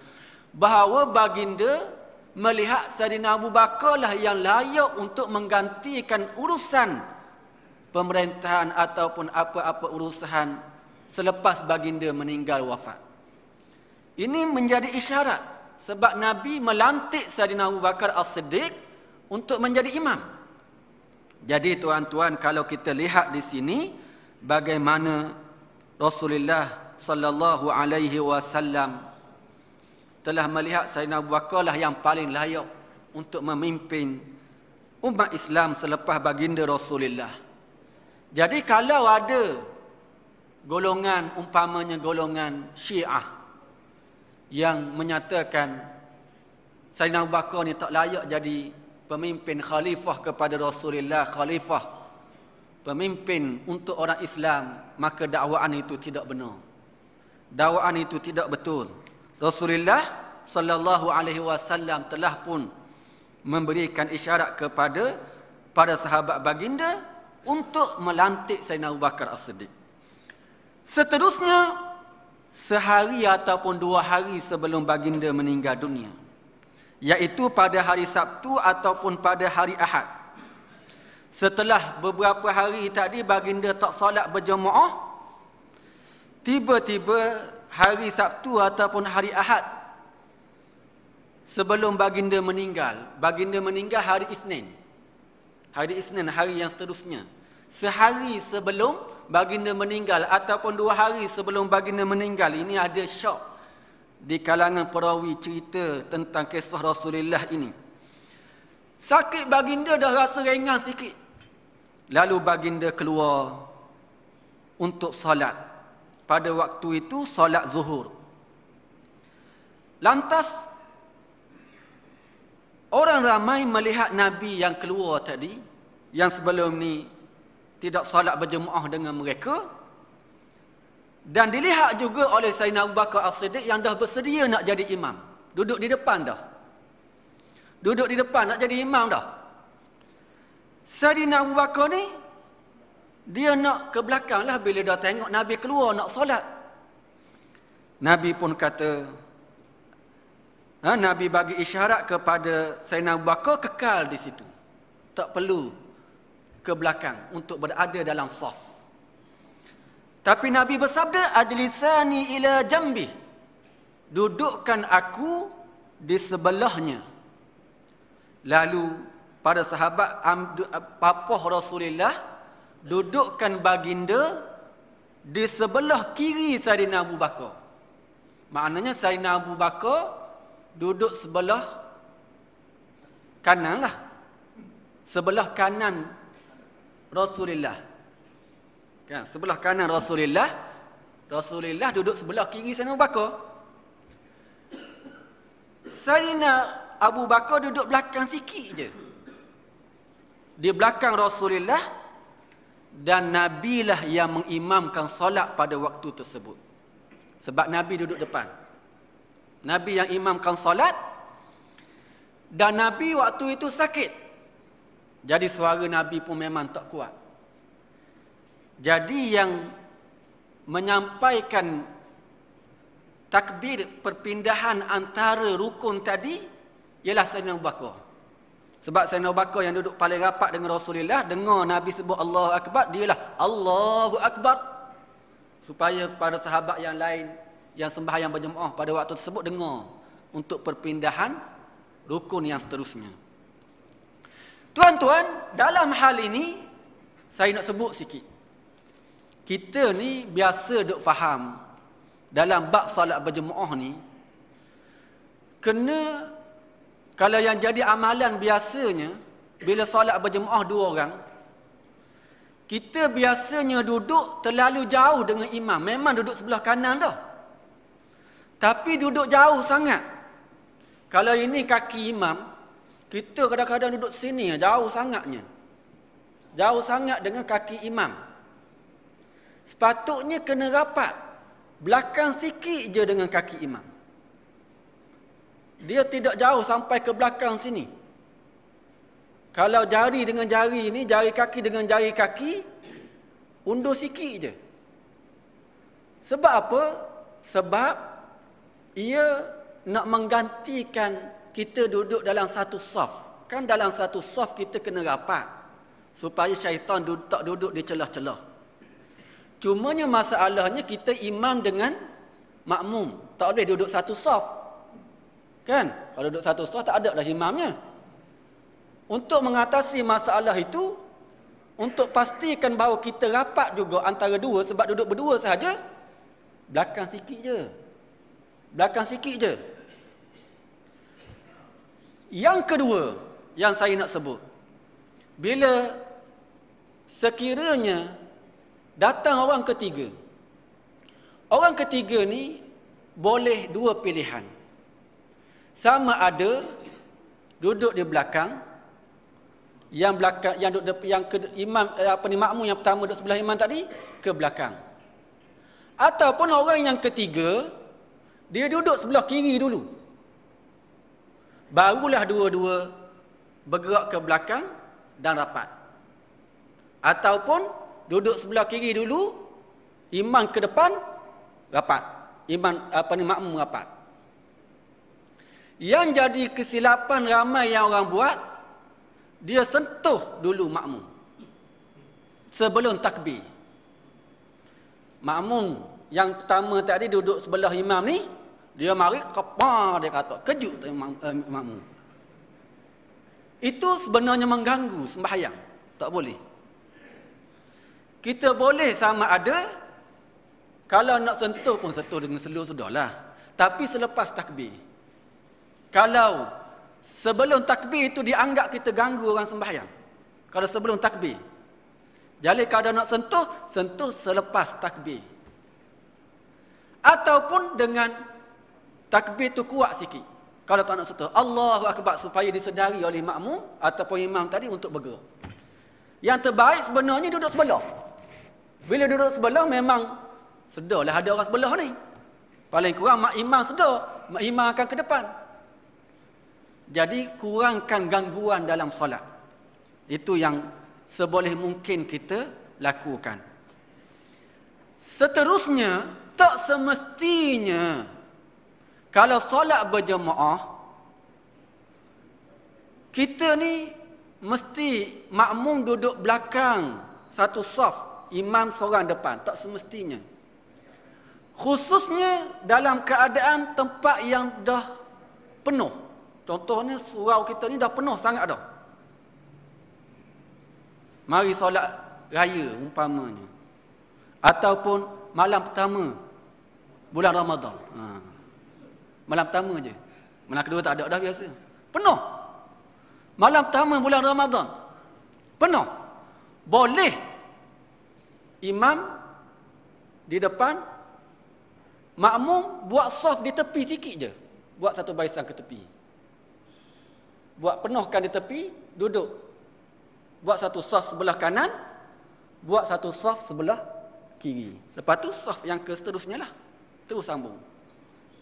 bahawa baginda melihat Saidina Abu Bakar lah yang layak untuk menggantikan urusan pemerintahan ataupun apa-apa urusan selepas baginda meninggal wafat. Ini menjadi isyarat sebab Nabi melantik Saidina Abu Bakar As-Siddiq untuk menjadi imam. Jadi tuan-tuan, kalau kita lihat di sini bagaimana Rasulullah sallallahu alaihi wasallam telah melihat Saidina Abu Bakar lah yang paling layak untuk memimpin umat Islam selepas baginda Rasulullah. Jadi kalau ada golongan, umpamanya golongan Syiah yang menyatakan Saidina Abu Bakar ni tak layak jadi pemimpin khalifah kepada Rasulullah, khalifah pemimpin untuk orang Islam, maka dakwaan itu tidak benar. Dakwaan itu tidak betul. Rasulullah sallallahu alaihi wasallam telah pun memberikan isyarat kepada para sahabat baginda untuk melantik Saidina Abu Bakar As-Siddiq. Seterusnya, sehari ataupun 2 hari sebelum baginda meninggal dunia, iaitu pada hari Sabtu ataupun pada hari Ahad. Setelah beberapa hari tadi baginda tak solat berjemaah, tiba-tiba hari Sabtu ataupun hari Ahad sebelum baginda meninggal hari Isnin. Hari Isnin, hari yang seterusnya. Sehari sebelum baginda meninggal ataupun 2 hari sebelum baginda meninggal, ini ada syok di kalangan perawi cerita tentang kisah Rasulullah ini. Sakit baginda dah rasa ringan sikit. Lalu baginda keluar untuk solat. Pada waktu itu solat zuhur. Lantas orang ramai melihat Nabi yang keluar tadi, yang sebelum ni tidak solat berjemaah dengan mereka. Dan dilihat juga oleh Saidina Abu Bakar As-Siddiq yang dah bersedia nak jadi imam. Duduk di depan dah. Duduk di depan nak jadi imam dah. Saidina Abu Bakar ni, dia nak ke belakang lah bila dah tengok Nabi keluar nak solat. Nabi pun kata, Nabi bagi isyarat kepada Saidina Abu Bakar kekal di situ. Tak perlu ke belakang untuk berada dalam saf. Tapi Nabi bersabda, ajlisani ila jambi. Dudukkan aku di sebelahnya. Lalu para sahabat papah Rasulullah dudukkan baginda di sebelah kiri Saidina Abu Bakar. Maknanya Saidina Abu Bakar duduk sebelah kanan lah. Sebelah kanan Rasulullah. Kan, sebelah kanan Rasulullah duduk sebelah kiri Saidina Abu Bakar. Saidina Abu Bakar duduk belakang sikit je. Di belakang Rasulullah, dan Nabi lah yang mengimamkan solat pada waktu tersebut. Sebab Nabi duduk depan. Nabi yang imamkan solat, dan Nabi waktu itu sakit. Jadi suara Nabi pun memang tak kuat. Jadi yang menyampaikan takbir perpindahan antara rukun tadi ialah Saidina Abu Bakar. Sebab Saidina Abu Bakar yang duduk paling rapat dengan Rasulullah, dengar Nabi sebut Allahu Akbar, dialah Allahu Akbar. Supaya para sahabat yang lain yang sembahyang berjemaah pada waktu tersebut dengar untuk perpindahan rukun yang seterusnya. Tuan-tuan, dalam hal ini saya nak sebut sikit. Kita ni biasa duk faham dalam bab solat berjemaah ni, kena, kalau yang jadi amalan biasanya bila solat berjemaah 2 orang, kita biasanya duduk terlalu jauh dengan imam. Memang duduk sebelah kanan dah, tapi duduk jauh sangat. Kalau ini kaki imam, kita kadang-kadang duduk sini jauh sangatnya. Jauh sangat dengan kaki imam. Sepatutnya kena rapat belakang sikit je dengan kaki imam. Dia tidak jauh sampai ke belakang sini. Kalau jari dengan jari ni, jari kaki dengan jari kaki, undur sikit je. Sebab apa? Sebab ia nak menggantikan kita duduk dalam satu saf. Kan dalam satu saf kita kena rapat supaya syaitan tak duduk di celah-celah. Cumanya masalahnya kita imam dengan makmum. Tak boleh duduk satu saf. Kan? Kalau duduk satu saf tak ada dah imamnya. Untuk mengatasi masalah itu, untuk pastikan bahawa kita rapat juga antara dua, sebab duduk berdua sahaja, belakang sikit je. Belakang sikit je. Yang kedua yang saya nak sebut, bila sekiranya datang orang ketiga, orang ketiga ni boleh dua pilihan. Sama ada duduk di belakang, yang belakang yang duduk imam makmum yang pertama duduk sebelah imam tadi ke belakang. Ataupun orang yang ketiga dia duduk sebelah kiri dulu. Barulah dua-dua bergerak ke belakang dan rapat. Ataupun duduk sebelah kiri dulu, imam ke depan, rapat. Makmum rapat. Yang jadi kesilapan ramai yang orang buat, dia sentuh dulu makmum sebelum takbir. Makmum yang pertama tadi duduk sebelah imam ni, dia mari kepar, dia kata kejut makmum. Itu sebenarnya mengganggu sembahyang. Tak boleh. Kita boleh sama ada, kalau nak sentuh pun sentuh dengan slow sudahlah. Tapi selepas takbir. Kalau sebelum takbir itu dianggap kita ganggu orang sembahyang. Kalau sebelum takbir. Jadi kalau nak sentuh, sentuh selepas takbir. Ataupun dengan takbir tu kuat sikit. Kalau tak nak sentuh, Allahu Akbar, supaya disedari oleh makmum ataupun imam tadi untuk bergerak. Yang terbaik sebenarnya duduk sebelah. Bila duduk sebelah memang sedarlah ada orang sebelah ni. Paling kurang mak imam sedar, mak imam akan ke depan. Jadi kurangkan gangguan dalam solat. Itu yang seboleh mungkin kita lakukan. Seterusnya, tak semestinya kalau solat berjemaah, kita ni mesti makmum duduk belakang satu saf, imam seorang depan. Tak semestinya. Khususnya dalam keadaan tempat yang dah penuh. Contohnya surau kita ni dah penuh sangat dah. Mari solat raya umpamanya. Ataupun malam pertama bulan Ramadan. Malam pertama je. Malam kedua tak ada dah biasa. Penuh. Malam pertama bulan Ramadan. Penuh. Boleh imam di depan, makmum buat saf di tepi sikit je. Buat satu barisan ke tepi. Buat penuhkan di tepi, duduk. Buat satu saf sebelah kanan, buat satu saf sebelah kiri. Lepas tu saf yang seterusnya lah. Terus sambung.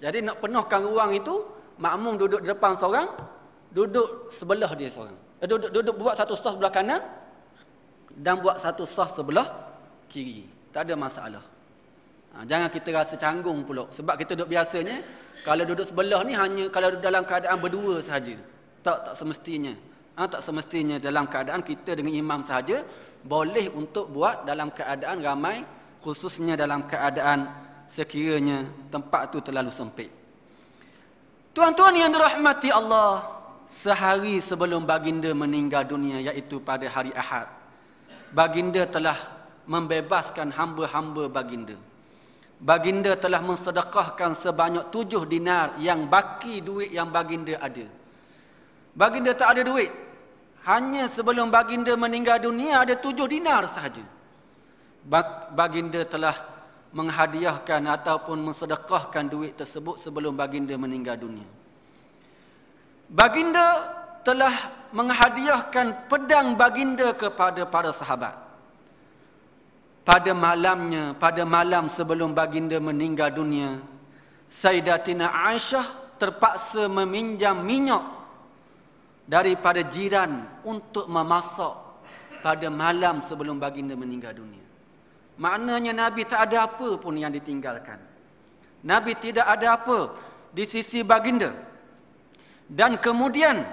Jadi nak penuhkan ruang itu, makmum duduk di depan seorang, duduk sebelah dia seorang. Duduk buat satu saf sebelah kanan dan buat satu saf sebelah kiri. Tak ada masalah. Jangan kita rasa canggung pula. Sebab kita duduk biasanya, kalau duduk sebelah ni hanya kalau dalam keadaan berdua sahaja. Tak semestinya. Tak semestinya dalam keadaan kita dengan imam sahaja. Boleh untuk buat dalam keadaan ramai, khususnya dalam keadaan sekiranya tempat itu terlalu sempit. Tuan-tuan yang dirahmati Allah, sehari sebelum baginda meninggal dunia, iaitu pada hari Ahad, baginda telah membebaskan hamba-hamba baginda. Baginda telah mensedekahkan sebanyak 7 dinar yang baki duit yang baginda ada. Baginda tak ada duit. Hanya sebelum baginda meninggal dunia ada 7 dinar sahaja. Baginda telah menghadiahkan ataupun mensedekahkan duit tersebut sebelum baginda meninggal dunia. Baginda telah menghadiahkan pedang baginda kepada para sahabat. Pada malam sebelum baginda meninggal dunia, Sayyidatina Aisyah terpaksa meminjam minyak daripada jiran untuk memasak pada malam sebelum baginda meninggal dunia. Maknanya Nabi tak ada apa pun yang ditinggalkan. Nabi tidak ada apa di sisi baginda. Dan kemudian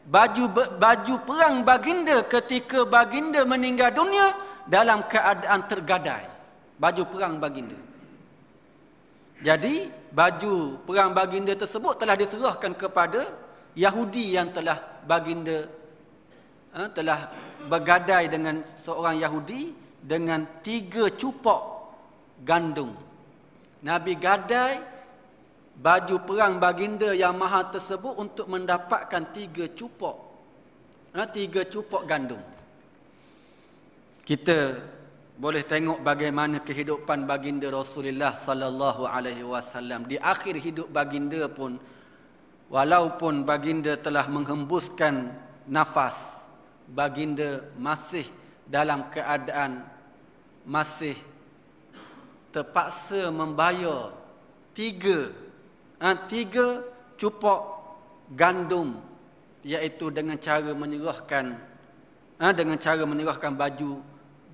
baju perang baginda ketika baginda meninggal dunia dalam keadaan tergadai. Baju perang baginda. Jadi baju perang baginda tersebut telah diserahkan kepada Yahudi yang telah baginda telah bergadai dengan seorang Yahudi dengan 3 cupok gandum. Nabi gadai baju perang baginda yang mahal tersebut untuk mendapatkan 3 cupok. 3 cupok gandum. Kita boleh tengok bagaimana kehidupan baginda Rasulullah sallallahu alaihi wasallam. Di akhir hidup baginda pun, walaupun baginda telah menghembuskan nafas, baginda masih dalam keadaan masih terpaksa membayar 3 cupok gandum, iaitu dengan cara menyerahkan baju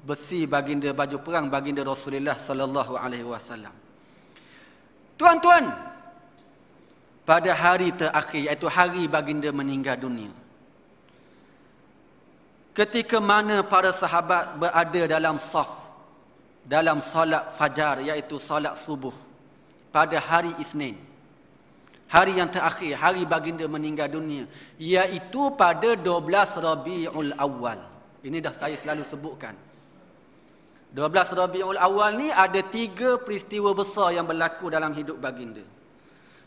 besi baginda, baju perang baginda Rasulullah sallallahu alaihi wasallam. Tuan-tuan, pada hari terakhir, iaitu hari baginda meninggal dunia, ketika mana para sahabat berada dalam saf, dalam solat fajar, iaitu solat subuh, pada hari Isnin, hari yang terakhir, hari baginda meninggal dunia, iaitu pada 12 Rabiul Awal. Ini dah saya selalu sebutkan. 12 Rabiul Awal ni ada 3 peristiwa besar yang berlaku dalam hidup baginda.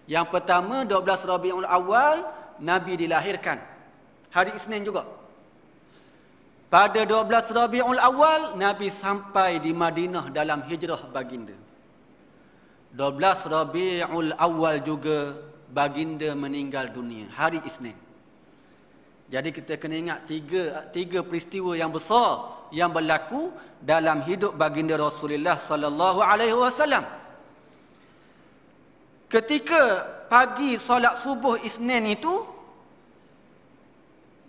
Yang pertama, 12 Rabiul Awal, Nabi dilahirkan. Hari Isnin juga. Pada 12 Rabiul Awal, Nabi sampai di Madinah dalam hijrah baginda. 12 Rabiul Awal juga baginda meninggal dunia, hari Isnin. Jadi kita kena ingat tiga peristiwa yang besar yang berlaku dalam hidup baginda Rasulullah sallallahu alaihi wasallam. Ketika pagi solat subuh Isnin itu,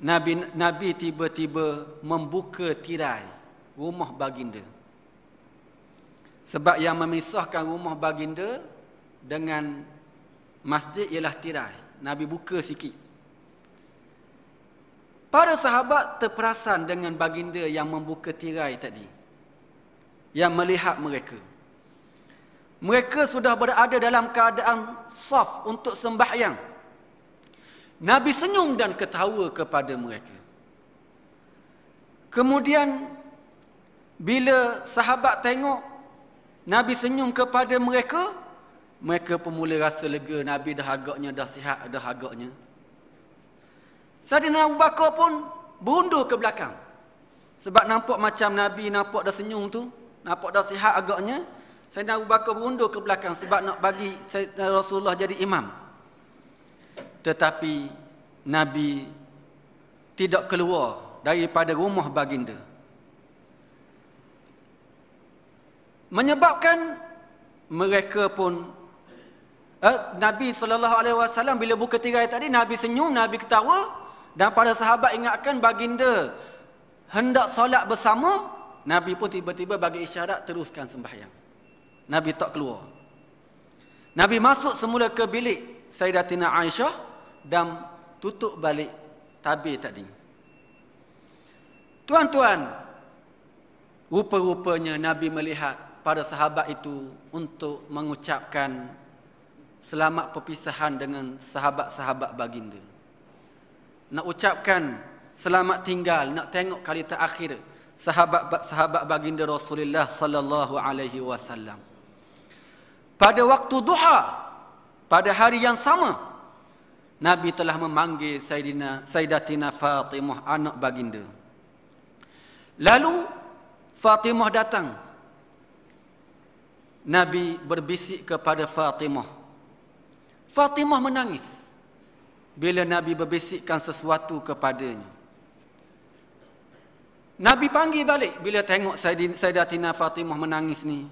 Nabi tiba-tiba membuka tirai rumah baginda. Sebab yang memisahkan rumah baginda dengan masjid ialah tirai. Nabi buka sikit. Para sahabat terperasan dengan baginda yang membuka tirai tadi, yang melihat mereka. Mereka sudah berada dalam keadaan saf untuk sembahyang. Nabi senyum dan ketawa kepada mereka. Kemudian bila sahabat tengok Nabi senyum kepada mereka, mereka pun mula rasa lega. Nabi dah agaknya dah sihat, dah agaknya. Saidina Abu Bakar pun berundur ke belakang. Sebab nampak macam Nabi nampak dah senyum tu, nampak dah sihat agaknya. Saidina Abu Bakar berundur ke belakang sebab nak bagi Rasulullah jadi imam. Tetapi Nabi tidak keluar daripada rumah baginda. Menyebabkan mereka pun Nabi SAW bila buka tirai tadi, Nabi senyum, Nabi ketawa. Dan para sahabat ingatkan baginda hendak solat bersama, Nabi pun tiba-tiba bagi isyarat teruskan sembahyang. Nabi tak keluar. Nabi masuk semula ke bilik Sayyidatina Aisyah dan tutup balik tabir tadi. Tuan-tuan, rupa-rupanya Nabi melihat para sahabat itu untuk mengucapkan selamat perpisahan dengan sahabat-sahabat baginda. Nak ucapkan selamat tinggal, nak tengok kali terakhir sahabat baginda Rasulullah sallallahu alaihi wasallam. Pada waktu duha, pada hari yang sama, Nabi telah memanggil Sayyidatina Fatimah, anak baginda. Lalu Fatimah datang. Nabi berbisik kepada Fatimah. Fatimah menangis bila Nabi berbisikkan sesuatu kepadanya. Nabi panggil balik bila tengok Sayyidatina Fatimah menangis ni.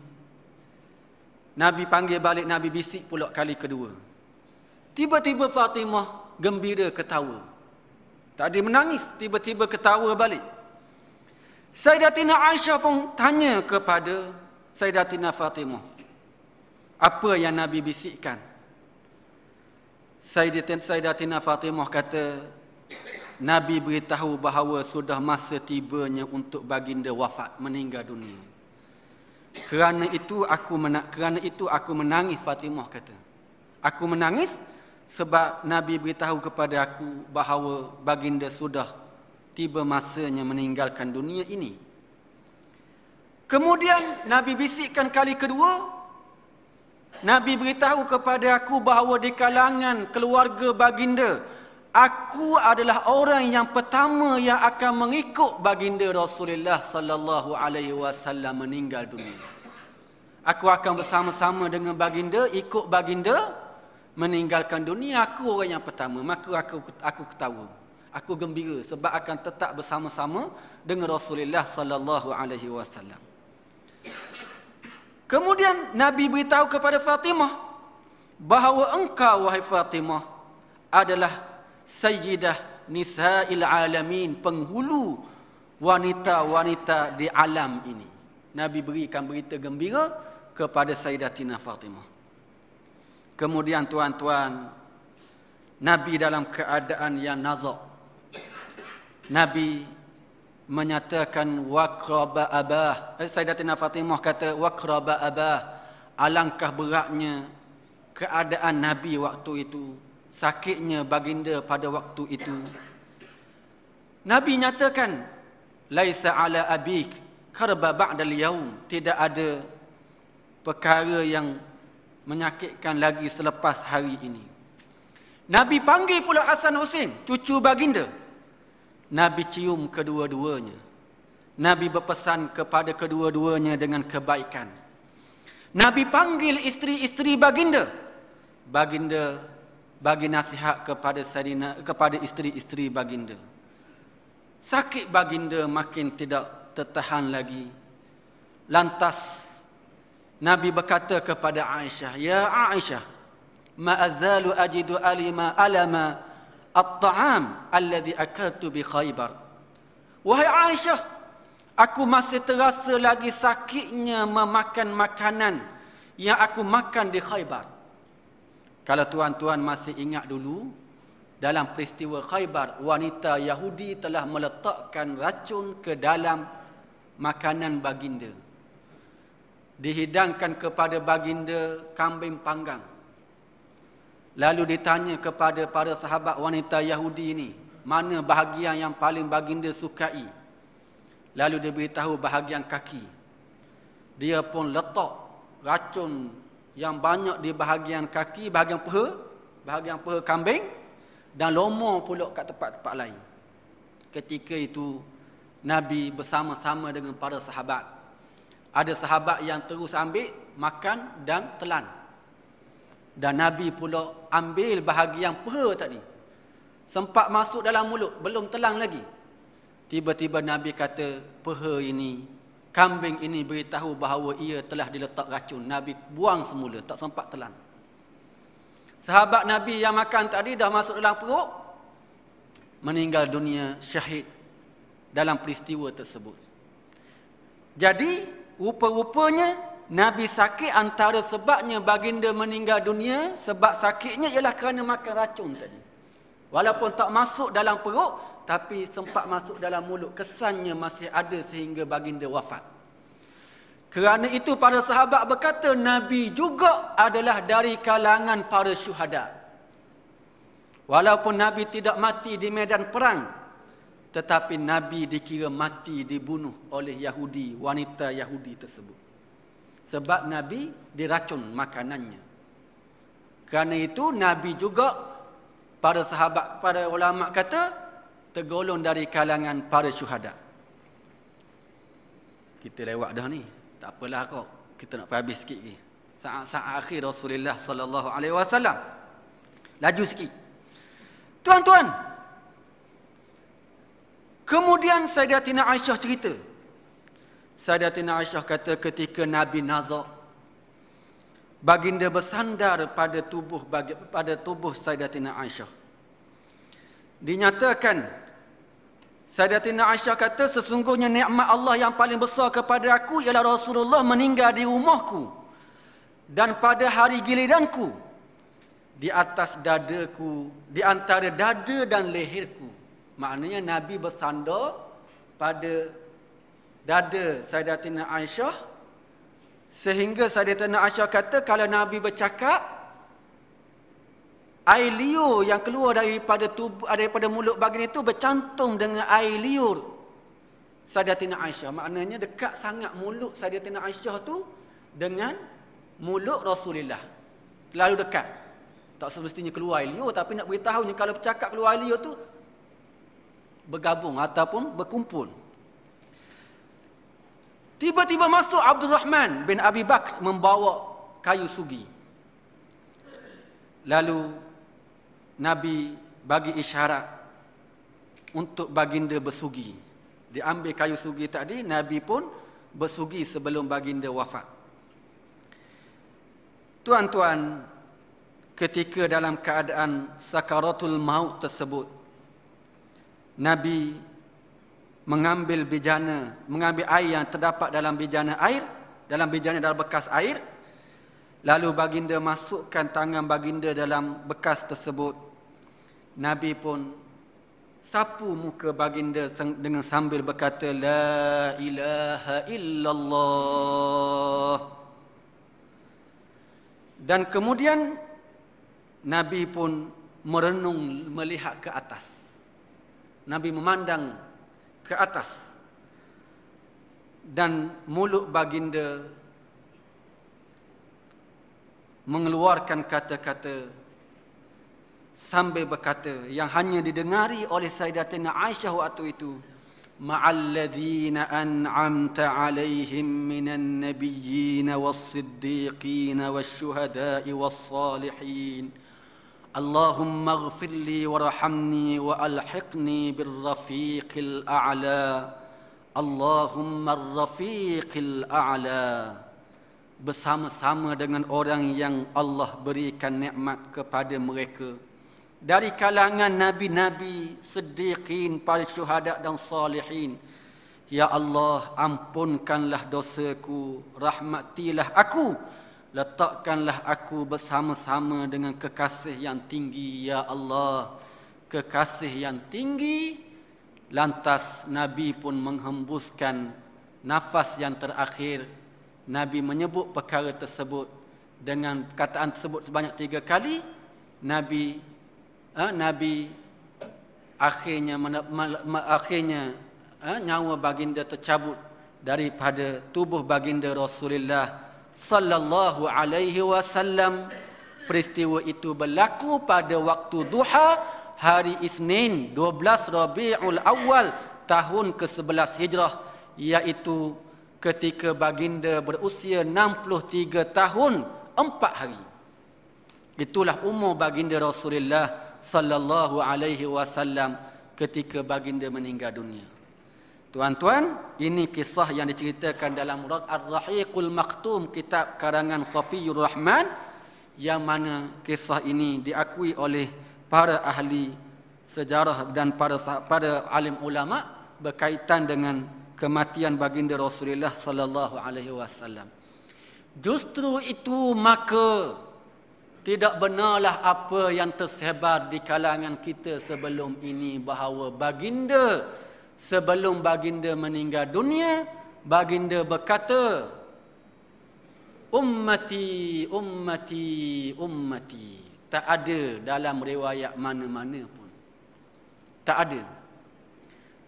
Nabi panggil balik, Nabi bisik pula kali kedua. Tiba-tiba Fatimah gembira ketawa. Tadi menangis, tiba-tiba ketawa balik. Sayyidatina Aisyah pun tanya kepada Sayyidatina Fatimah, apa yang Nabi bisikkan? Sayyidatina Fatimah kata, Nabi beritahu bahawa sudah masa tibanya untuk baginda wafat, meninggal dunia. Kerana itu aku menangis, Fatimah kata. Aku menangis sebab Nabi beritahu kepada aku bahawa baginda sudah tiba masanya meninggalkan dunia ini. Kemudian Nabi bisikkan kali kedua, Nabi beritahu kepada aku bahawa di kalangan keluarga baginda, aku adalah orang yang pertama yang akan mengikut baginda Rasulullah sallallahu alaihi wasallam meninggal dunia. Aku akan bersama-sama dengan baginda, ikut baginda meninggalkan dunia. Aku orang yang pertama. Maka aku ketawa. Aku gembira sebab akan tetap bersama-sama dengan Rasulullah sallallahu alaihi wasallam. Kemudian Nabi beritahu kepada Fatimah bahawa engkau, wahai Fatimah, adalah sayyidah nisa'il alamin, penghulu wanita-wanita di alam ini. Nabi berikan berita gembira kepada Sayyidatina Fatimah. Kemudian tuan-tuan, Nabi dalam keadaan yang nazak. Nabi menyatakan waqraba abah. Sayyidatina Fatimah kata waqraba abah. Alangkah beratnya keadaan Nabi waktu itu, sakitnya baginda pada waktu itu. Nabi nyatakan laisa ala abik karba ba'dal yaum, tidak ada perkara yang menyakitkan lagi selepas hari ini. Nabi panggil pula Hasan Husain, cucu baginda. Nabi cium kedua-duanya. Nabi berpesan kepada kedua-duanya dengan kebaikan. Nabi panggil isteri-isteri baginda. Baginda bagi nasihat kepada isteri-isteri baginda. Sakit baginda makin tidak tertahan lagi. Lantas Nabi berkata kepada Aisyah, "Ya Aisyah, ma azalu ajidu alama at-ta'am alladhi akaltu bi Khaybar." Wahai Aisyah, aku masih terasa lagi sakitnya memakan makanan yang aku makan di Khaybar. Kalau tuan-tuan masih ingat dulu, dalam peristiwa Khaybar, wanita Yahudi telah meletakkan racun ke dalam makanan baginda. Dihidangkan kepada baginda kambing panggang. Lalu ditanya kepada para sahabat wanita Yahudi ini, mana bahagian yang paling baginda sukai? Lalu dia beritahu bahagian kaki. Dia pun letak racun yang banyak di bahagian kaki, bahagian peha kambing, dan lomo pula kat tempat-tempat lain. Ketika itu Nabi bersama-sama dengan para sahabat. Ada sahabat yang terus ambil, makan dan telan. Dan Nabi pula ambil bahagian peha tadi. Sempat masuk dalam mulut, belum telan lagi. Tiba-tiba Nabi kata, peha ini, kambing ini beritahu bahawa ia telah diletak racun. Nabi buang semula, tak sempat telan. Sahabat Nabi yang makan tadi dah masuk dalam perut, meninggal dunia syahid dalam peristiwa tersebut. Jadi, rupa-rupanya Nabi sakit antara sebabnya baginda meninggal dunia, sebab sakitnya ialah kerana makan racun tadi. Walaupun tak masuk dalam perut, tapi sempat masuk dalam mulut. Kesannya masih ada sehingga baginda wafat. Kerana itu para sahabat berkata, Nabi juga adalah dari kalangan para syuhada. Walaupun Nabi tidak mati di medan perang, tetapi Nabi dikira mati dibunuh oleh Yahudi, wanita Yahudi tersebut. Sebab Nabi diracun makanannya. Kerana itu Nabi juga, para sahabat, para ulama kata, tergolong dari kalangan para syuhada. Kita lewat dah ni. Tak apalah kau. Kita nak habis sikit lagi. Saat-saat akhir Rasulullah sallallahu alaihi wasallam. Laju sikit. Tuan-tuan, kemudian Sayyidatina Aisyah cerita. Sayyidatina Aisyah kata ketika Nabi nazak, baginda bersandar pada tubuh Sayyidatina Aisyah. Dinyatakan Sayyidatina Aisyah kata, sesungguhnya nikmat Allah yang paling besar kepada aku ialah Rasulullah meninggal di rumahku dan pada hari giliranku di atas dadaku, di antara dada dan leherku. Maknanya Nabi bersandar pada dada Sayyidatina Aisyah, sehingga Sayyidatina Aisyah kata kalau Nabi bercakap, air liur yang keluar daripada tubuh, daripada mulut baginda itu bercantum dengan air liur Sayyidatina Aisyah. Maknanya dekat sangat mulut Sayyidatina Aisyah tu dengan mulut Rasulullah. Terlalu dekat. Tak semestinya keluar air liur, tapi nak beritahunya kalau bercakap keluar air liur tu bergabung ataupun berkumpul. Tiba-tiba masuk Abdul Rahman bin Abi Bakr membawa kayu sugi. Lalu Nabi bagi isyarat untuk baginda bersugi. Diambil kayu sugi tadi, Nabi pun bersugi sebelum baginda wafat. Tuan-tuan, ketika dalam keadaan sakaratul maut tersebut, Nabi mengambil bijana, mengambil air yang terdapat dalam bijana air, dalam bijana dalam bekas air, lalu baginda masukkan tangan baginda dalam bekas tersebut. Nabi pun sapu muka baginda dengan sambil berkata, La ilaha illallah. Dan kemudian Nabi pun merenung melihat ke atas. Nabi memandang ke atas. Dan mulut baginda mengeluarkan kata-kata sambil berkata yang hanya didengari oleh Sayyidatina Aisyah waktu itu, ma'alladzina an'amta 'alaihim minan nabiyyin was-siddiqin wasyuhada'i was-salihin. Allahumma ighfirli warhamni wa alhiqni birrafiqil a'la. Allahumma ar-rafiqil a'la. Bersama-sama dengan orang yang Allah berikan nikmat kepada mereka dari kalangan nabi-nabi, siddiqin, para syuhada dan salihin. Ya Allah, ampunkanlah dosaku, rahmatilah aku, letakkanlah aku bersama-sama dengan kekasih yang tinggi, ya Allah, kekasih yang tinggi. Lantas Nabi pun menghembuskan nafas yang terakhir. Nabi menyebut perkara tersebut dengan perkataan tersebut sebanyak 3 kali. Nabi akhirnya nyawa baginda tercabut daripada tubuh baginda Rasulullah sallallahu alaihi wasallam. Peristiwa itu berlaku pada waktu duha hari Isnin 12 Rabiul Awal tahun ke-11 Hijrah, iaitu ketika baginda berusia 63 tahun 4 hari. Itulah umur baginda Rasulullah sallallahu alaihi wasallam ketika baginda meninggal dunia. Tuan-tuan, ini kisah yang diceritakan dalam Ar-Rahiqul Maktum, kitab karangan Safiyur Rahman, yang mana kisah ini diakui oleh para ahli sejarah dan para alim ulama berkaitan dengan kematian baginda Rasulullah sallallahu alaihi wasallam. Justru itu maka tidak benarlah apa yang tersebar di kalangan kita sebelum ini, bahawa baginda sebelum baginda meninggal dunia, baginda berkata, ummati, ummati, ummati. Tak ada dalam riwayat mana-mana pun. Tak ada.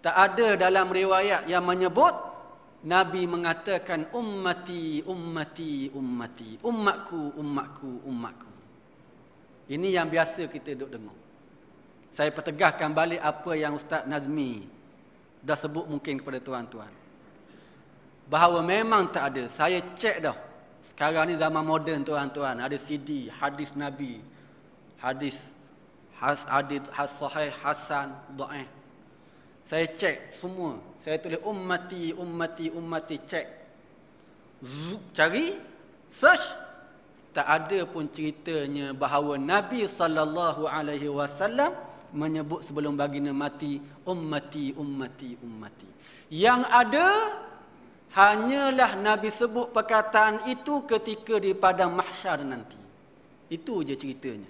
Tak ada dalam riwayat yang menyebut Nabi mengatakan ummati, ummati, ummati. Umatku, umatku, umatku. Ini yang biasa kita duduk dengar. Saya pertegahkan balik apa yang Ustaz Nazmi dah sebut mungkin kepada tuan-tuan. Bahawa memang tak ada. Saya cek dah. Sekarang ni zaman moden tuan-tuan. Ada CD, hadis Nabi. Hadis sahih, hasan, dhaif. Saya cek semua. Saya tulis ummati, ummati, ummati, cek. Cari, search. Tak ada pun ceritanya bahawa Nabi sallallahu alaihi wasallam menyebut sebelum baginda mati, ummati, ummati, ummati. Yang ada hanyalah Nabi sebut perkataan itu ketika di padang mahsyar nanti. Itu je ceritanya.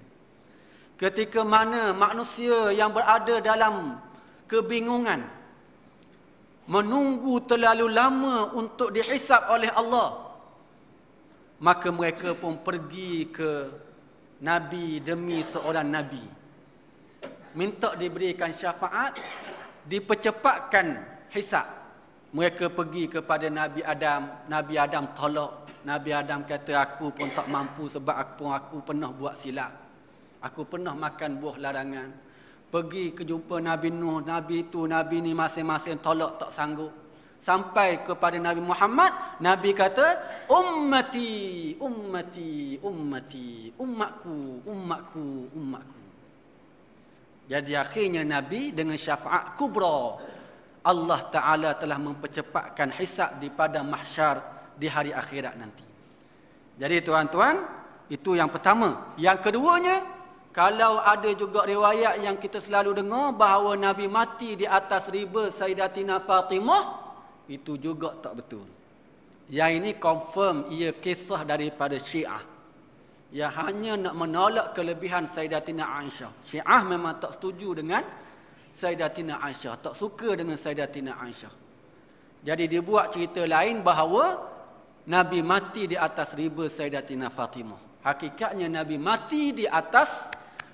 Ketika mana manusia yang berada dalam kebingungan, menunggu terlalu lama untuk dihisap oleh Allah, maka mereka pun pergi ke Nabi demi seorang Nabi, minta diberikan syafaat, dipercepatkan hisap. Mereka pergi kepada Nabi Adam. Nabi Adam tolak. Nabi Adam kata, aku pun tak mampu sebab aku pernah buat silap. Aku pernah makan buah larangan. Pergi ke jumpa Nabi Nuh. Nabi itu, Nabi ni masing-masing tolak, tak sanggup. Sampai kepada Nabi Muhammad, Nabi kata, ummati, ummati, ummati, ummatku, ummatku, ummatku. Jadi akhirnya Nabi dengan syafaat kubra, Allah Ta'ala telah mempercepatkan hisab di padang mahsyar di hari akhirat nanti. Jadi tuan-tuan, itu yang pertama. Yang keduanya, kalau ada juga riwayat yang kita selalu dengar bahawa Nabi mati di atas riba Sayyidatina Fatimah, itu juga tak betul. Yang ini confirm ia kisah daripada Syiah, yang hanya nak menolak kelebihan Sayyidatina Aisyah. Syiah memang tak setuju dengan Sayyidatina Aisyah, tak suka dengan Sayyidatina Aisyah. Jadi dia buat cerita lain bahawa Nabi mati di atas riba Sayyidatina Fatimah. Hakikatnya Nabi mati di atas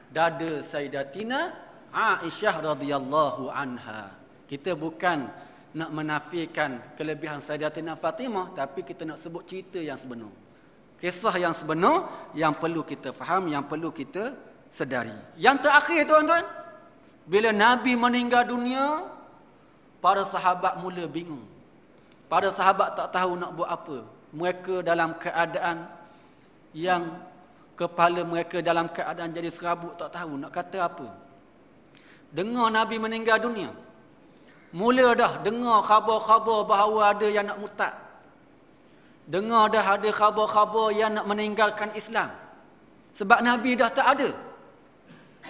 dada Sayyidatina Aisyah radhiyallahu anha. Kita bukan nak menafikan kelebihan Sayyidatina Fatimah, tapi kita nak sebut cerita yang sebenar. Kisah yang sebenar yang perlu kita faham, yang perlu kita sedari. Yang terakhir tuan-tuan, bila Nabi meninggal dunia, para sahabat mula bingung. Para sahabat tak tahu nak buat apa. Mereka dalam keadaan yang kepala mereka dalam keadaan jadi serabut, tak tahu nak kata apa. Dengar Nabi meninggal dunia, mula dah dengar khabar-khabar bahawa ada yang nak murtad. Dengar dah ada khabar-khabar yang nak meninggalkan Islam. Sebab Nabi dah tak ada.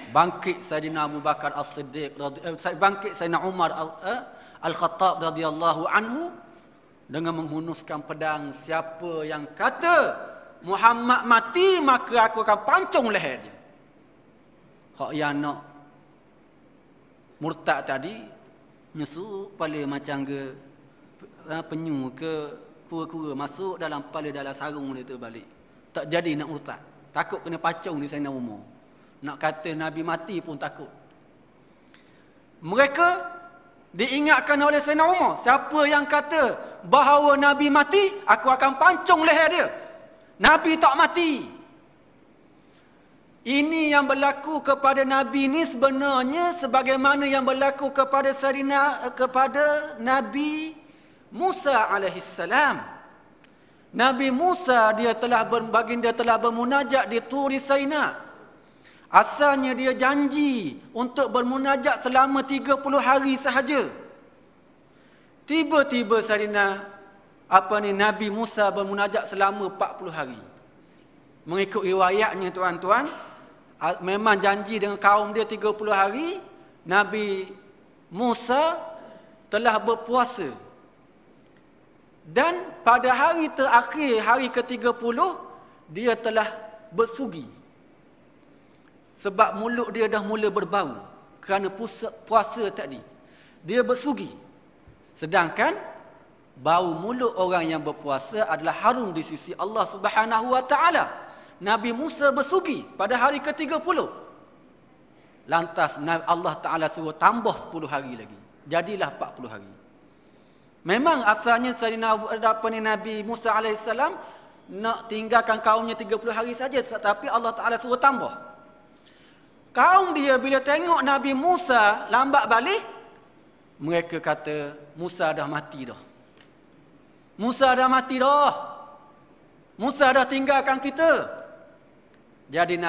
Bangkit Sayyidina Abu Bakar As-Siddiq, bangkit Sayyidina Umar Al-Khattab radhiyallahu anhu dengan menghunuskan pedang. Siapa yang kata Muhammad mati, maka aku akan pancung leher dia. Hak yang nak murtad tadi nyusuk kepala macam ke penyu ke kura-kura, masuk dalam kepala, dalam sarung dia tu balik. Tak jadi nak murtad. Takut kena pacung di Sayyidina Umar. Nak kata Nabi mati pun takut. Mereka diingatkan oleh Sayyidina Umar, siapa yang kata bahawa Nabi mati, aku akan pancung leher dia. Nabi tak mati. Ini yang berlaku kepada Nabi ni sebenarnya sebagaimana yang berlaku kepada Nabi Musa alaihissalam. Nabi Musa baginda telah bermunajat di Turi Saina. Asalnya dia janji untuk bermunajat selama 30 hari sahaja. Tiba-tiba Nabi Musa bermunajat selama 40 hari. Mengikut riwayatnya tuan-tuan, memang janji dengan kaum dia 30 hari. Nabi Musa telah berpuasa. Dan pada hari terakhir, hari ke-30, dia telah bersugi. Sebab mulut dia dah mula berbau kerana puasa tadi. Dia bersugi. Sedangkan bau mulut orang yang berpuasa adalah harum di sisi Allah Subhanahu wa taala. Nabi Musa bersugi pada hari ke-30. Lantas Allah Taala suruh tambah 10 hari lagi. Jadilah 40 hari. Memang asalnya Nabi Musa alaihissalam nak tinggalkan kaumnya 30 hari saja, tetapi Allah Taala suruh tambah. Kaum dia bila tengok Nabi Musa lambat balik, mereka kata Musa dah mati dah. Musa dah mati dah. Musa dah tinggalkan kita. Jadi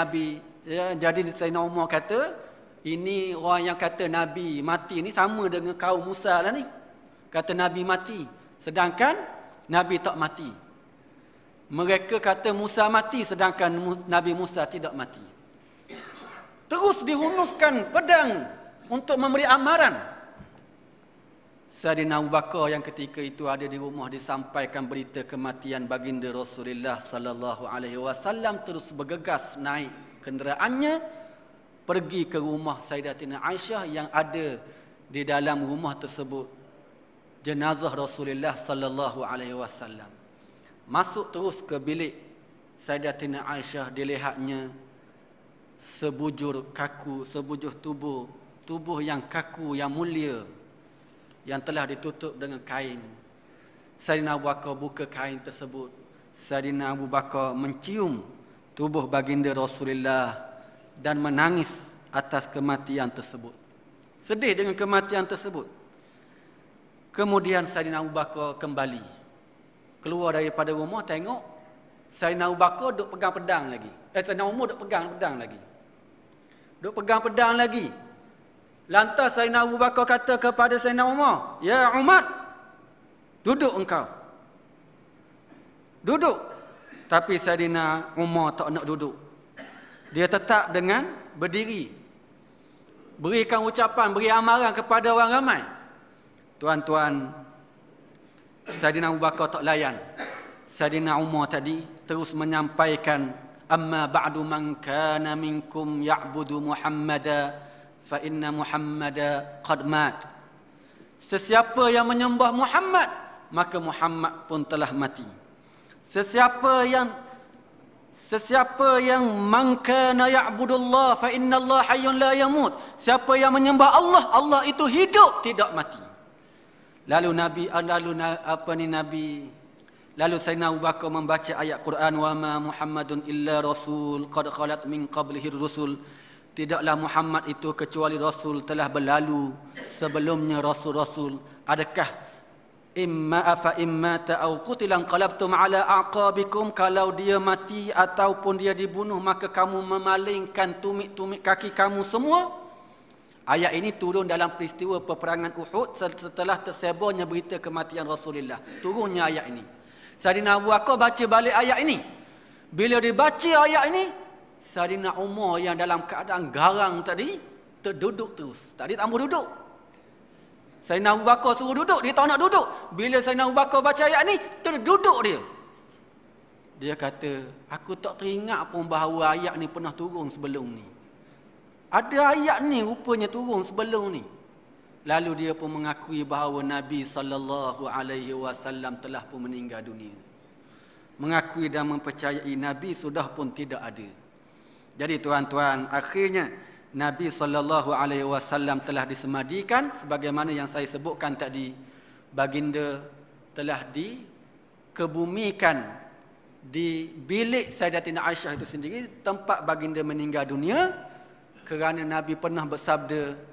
Sayyidina Umar kata, ini orang yang kata Nabi mati ni sama dengan kaum Musa lah ni. Kata Nabi mati, sedangkan Nabi tak mati. Mereka kata Musa mati, sedangkan Nabi Musa tidak mati. terus dihunuskan pedang untuk memberi amaran. Sayyidina Abu Bakar yang ketika itu ada di rumah disampaikan berita kematian baginda Rasulullah sallallahu alaihi wasallam, terus bergegas naik kenderaannya pergi ke rumah Sayyidatina Aisyah yang ada di dalam rumah tersebut jenazah Rasulullah sallallahu alaihi wasallam. Masuk terus ke bilik Sayyidatina Aisyah, dilihatnya sebujur kaku, sebujur tubuh yang kaku, yang mulia, yang telah ditutup dengan kain. Sayyidina Abu Bakar buka kain tersebut. Sayyidina Abu Bakar mencium tubuh baginda Rasulullah dan menangis atas kematian tersebut. Sedih dengan kematian tersebut. Kemudian Sayyidina Abu Bakar kembali keluar daripada rumah, tengok Sayyidina Abu Bakar duk pegang pedang lagi. Sayyidina Umar duk pegang pedang lagi. Duk pegang pedang lagi. Lantas Sayyidina Abu Bakar kata kepada Sayyidina Umar, "Ya Umar, duduk engkau. Duduk." Tapi Sayyidina Umar tak nak duduk. Dia tetap dengan berdiri. Berikan ucapan, beri amaran kepada orang ramai. Tuan-tuan, Sayyidina Abu Bakar tak layan. Sayyidina Umar tadi terus menyampaikan, "Amma ba'du man kana minkum ya'budu Muhammada fa inna Muhammada qad mat." Sesiapa yang menyembah Muhammad, maka Muhammad pun telah mati. Sesiapa yang man kana ya'budullah fa innallaha hayyun la yamut. Siapa yang menyembah Allah, Allah itu hidup, tidak mati. Lalu Sayyidina Abu Bakar membaca ayat Quran, "Wa ma Muhammadun illa rasul qad khalat min qablihi rusul." Tidaklah Muhammad itu kecuali rasul, telah berlalu sebelumnya rasul-rasul. Adakah imma ta'au qutilan qalabtum ala aqabikum, kalau dia mati ataupun dia dibunuh maka kamu memalingkan tumit-tumit kaki kamu semua? Ayat ini turun dalam peristiwa peperangan Uhud setelah tersebarnya berita kematian Rasulullah. Turunnya ayat ini. Sayyidina Abu Bakar baca balik ayat ini. Bila dibaca ayat ini, Sayyidina Umar yang dalam keadaan garang tadi terduduk terus. Tadi tak mau duduk. Sayyidina Abu Bakar suruh duduk, dia tak nak duduk. Bila Sayyidina Abu Bakar baca ayat ni, terduduk dia. Dia kata, "Aku tak teringat pun bahawa ayat ni pernah turun sebelum ni. Ada ayat ni rupanya turun sebelum ni." Lalu dia pun mengakui bahawa Nabi sallallahu alaihi wasallam telah pun meninggal dunia. Mengakui dan mempercayai Nabi sudah pun tidak ada. Jadi tuan-tuan, akhirnya Nabi sallallahu alaihi wasallam telah disemadikan sebagaimana yang saya sebutkan tadi. Baginda telah dikebumikan di bilik Sayyidatina Aisyah itu sendiri, tempat baginda meninggal dunia, kerana Nabi pernah bersabda,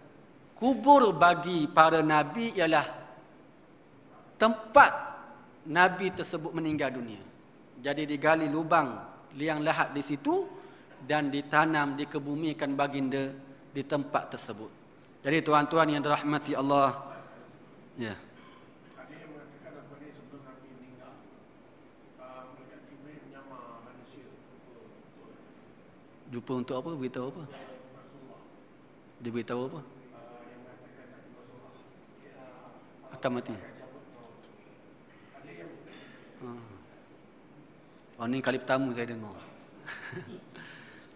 kubur bagi para Nabi ialah tempat Nabi tersebut meninggal dunia. Jadi digali lubang liang lahat di situ dan ditanam, dikebumikan baginda di tempat tersebut. Jadi tuan-tuan yang dirahmati Allah, ya. Ada yang mengatakan apa ni, sebelum Nabi meninggal, malaikat Jibril menyamar manusia Jumpa untuk apa? Beritahu apa? Dia beritahu apa? Yang mengatakan Nabi Rasulullah akan mati. Ada yang Ni kali pertama saya dengar.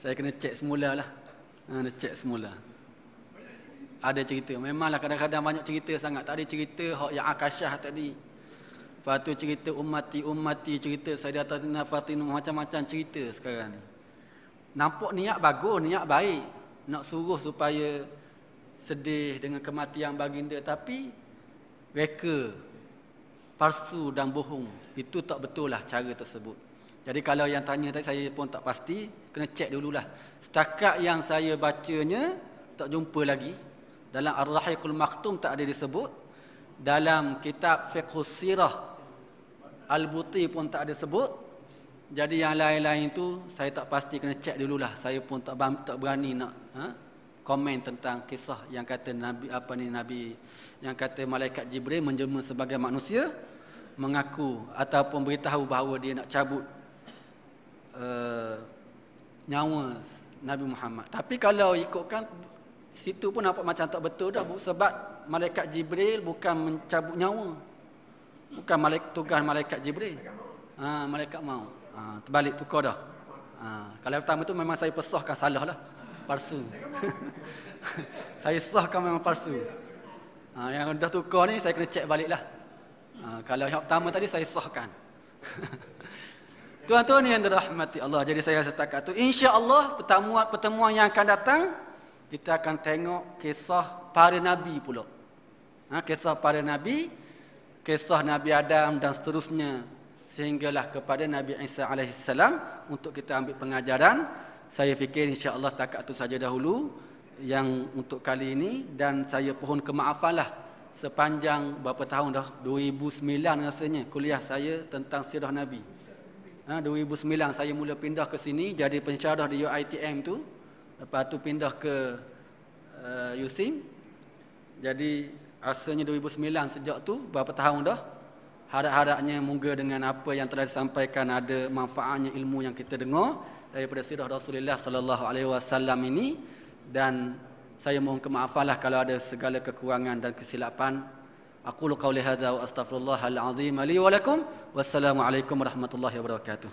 Saya kena cek semula lah. Kena cek semula. Ada cerita. Memanglah kadang-kadang banyak cerita sangat. Tak ada cerita yang Akasyah tadi. Lepas tu cerita ummati, cerita Sayyidatina Fatimah, macam-macam cerita sekarang ni. Nampak niat bagus, niat baik. Nak suruh supaya sedih dengan kematian baginda. Tapi reka, palsu dan bohong. Itu tak betul lah cara tersebut. Jadi kalau yang tanya tadi saya pun tak pasti, kena cek dululah. Setakat yang saya bacanya tak jumpa lagi. Dalam Ar-Rahiqul Maktum tak ada disebut. Dalam kitab Fiqhus Sirah Al-Buti pun tak ada sebut. Jadi yang lain-lain itu saya tak pasti, kena cek dululah. Saya pun tak berani nak komen tentang kisah yang kata Nabi yang kata malaikat Jibril menjelma sebagai manusia, mengaku ataupun beritahu bahawa dia nak cabut nyawa Nabi Muhammad. Tapi kalau ikutkan situ pun nampak macam tak betul dah, sebab malaikat Jibril bukan mencabut nyawa. Bukan tugas malaikat Jibril. Malaikat maut. Terbalik tukar dah. Kalau yang pertama tu memang saya pesahkan salah lah. Palsu. Saya sahkan memang palsu. Yang dah tukar ni saya kena cek balik lah. Kalau yang pertama tadi saya sahkan. Tuan-tuan yang dirahmati Allah. Jadi saya setakat tu, insya-Allah pertemuan yang akan datang kita akan tengok kisah para nabi pula. Kisah para nabi, kisah Nabi Adam dan seterusnya sehinggalah kepada Nabi Isa alaihissalam untuk kita ambil pengajaran. Saya fikir insya-Allah setakat tu saja dahulu yang untuk kali ini, dan saya pohon kemaafanlah sepanjang berapa tahun dah, 2009 rasanya kuliah saya tentang sirah Nabi. 2009 saya mula pindah ke sini jadi pensyarah di UiTM tu. Lepas tu pindah ke USIM. Jadi rasanya 2009 sejak tu berapa tahun dah. Harap-harapnya moga dengan apa yang telah disampaikan ada manfaatnya ilmu yang kita dengar daripada sirah Rasulullah sallallahu alaihi wasallam ini, dan saya mohon kemaafanlah kalau ada segala kekurangan dan kesilapan. Aqulu qawli hadza wa astaghfirullahal azim li wa lakum. Wassalamualaikum warahmatullahi wabarakatuh.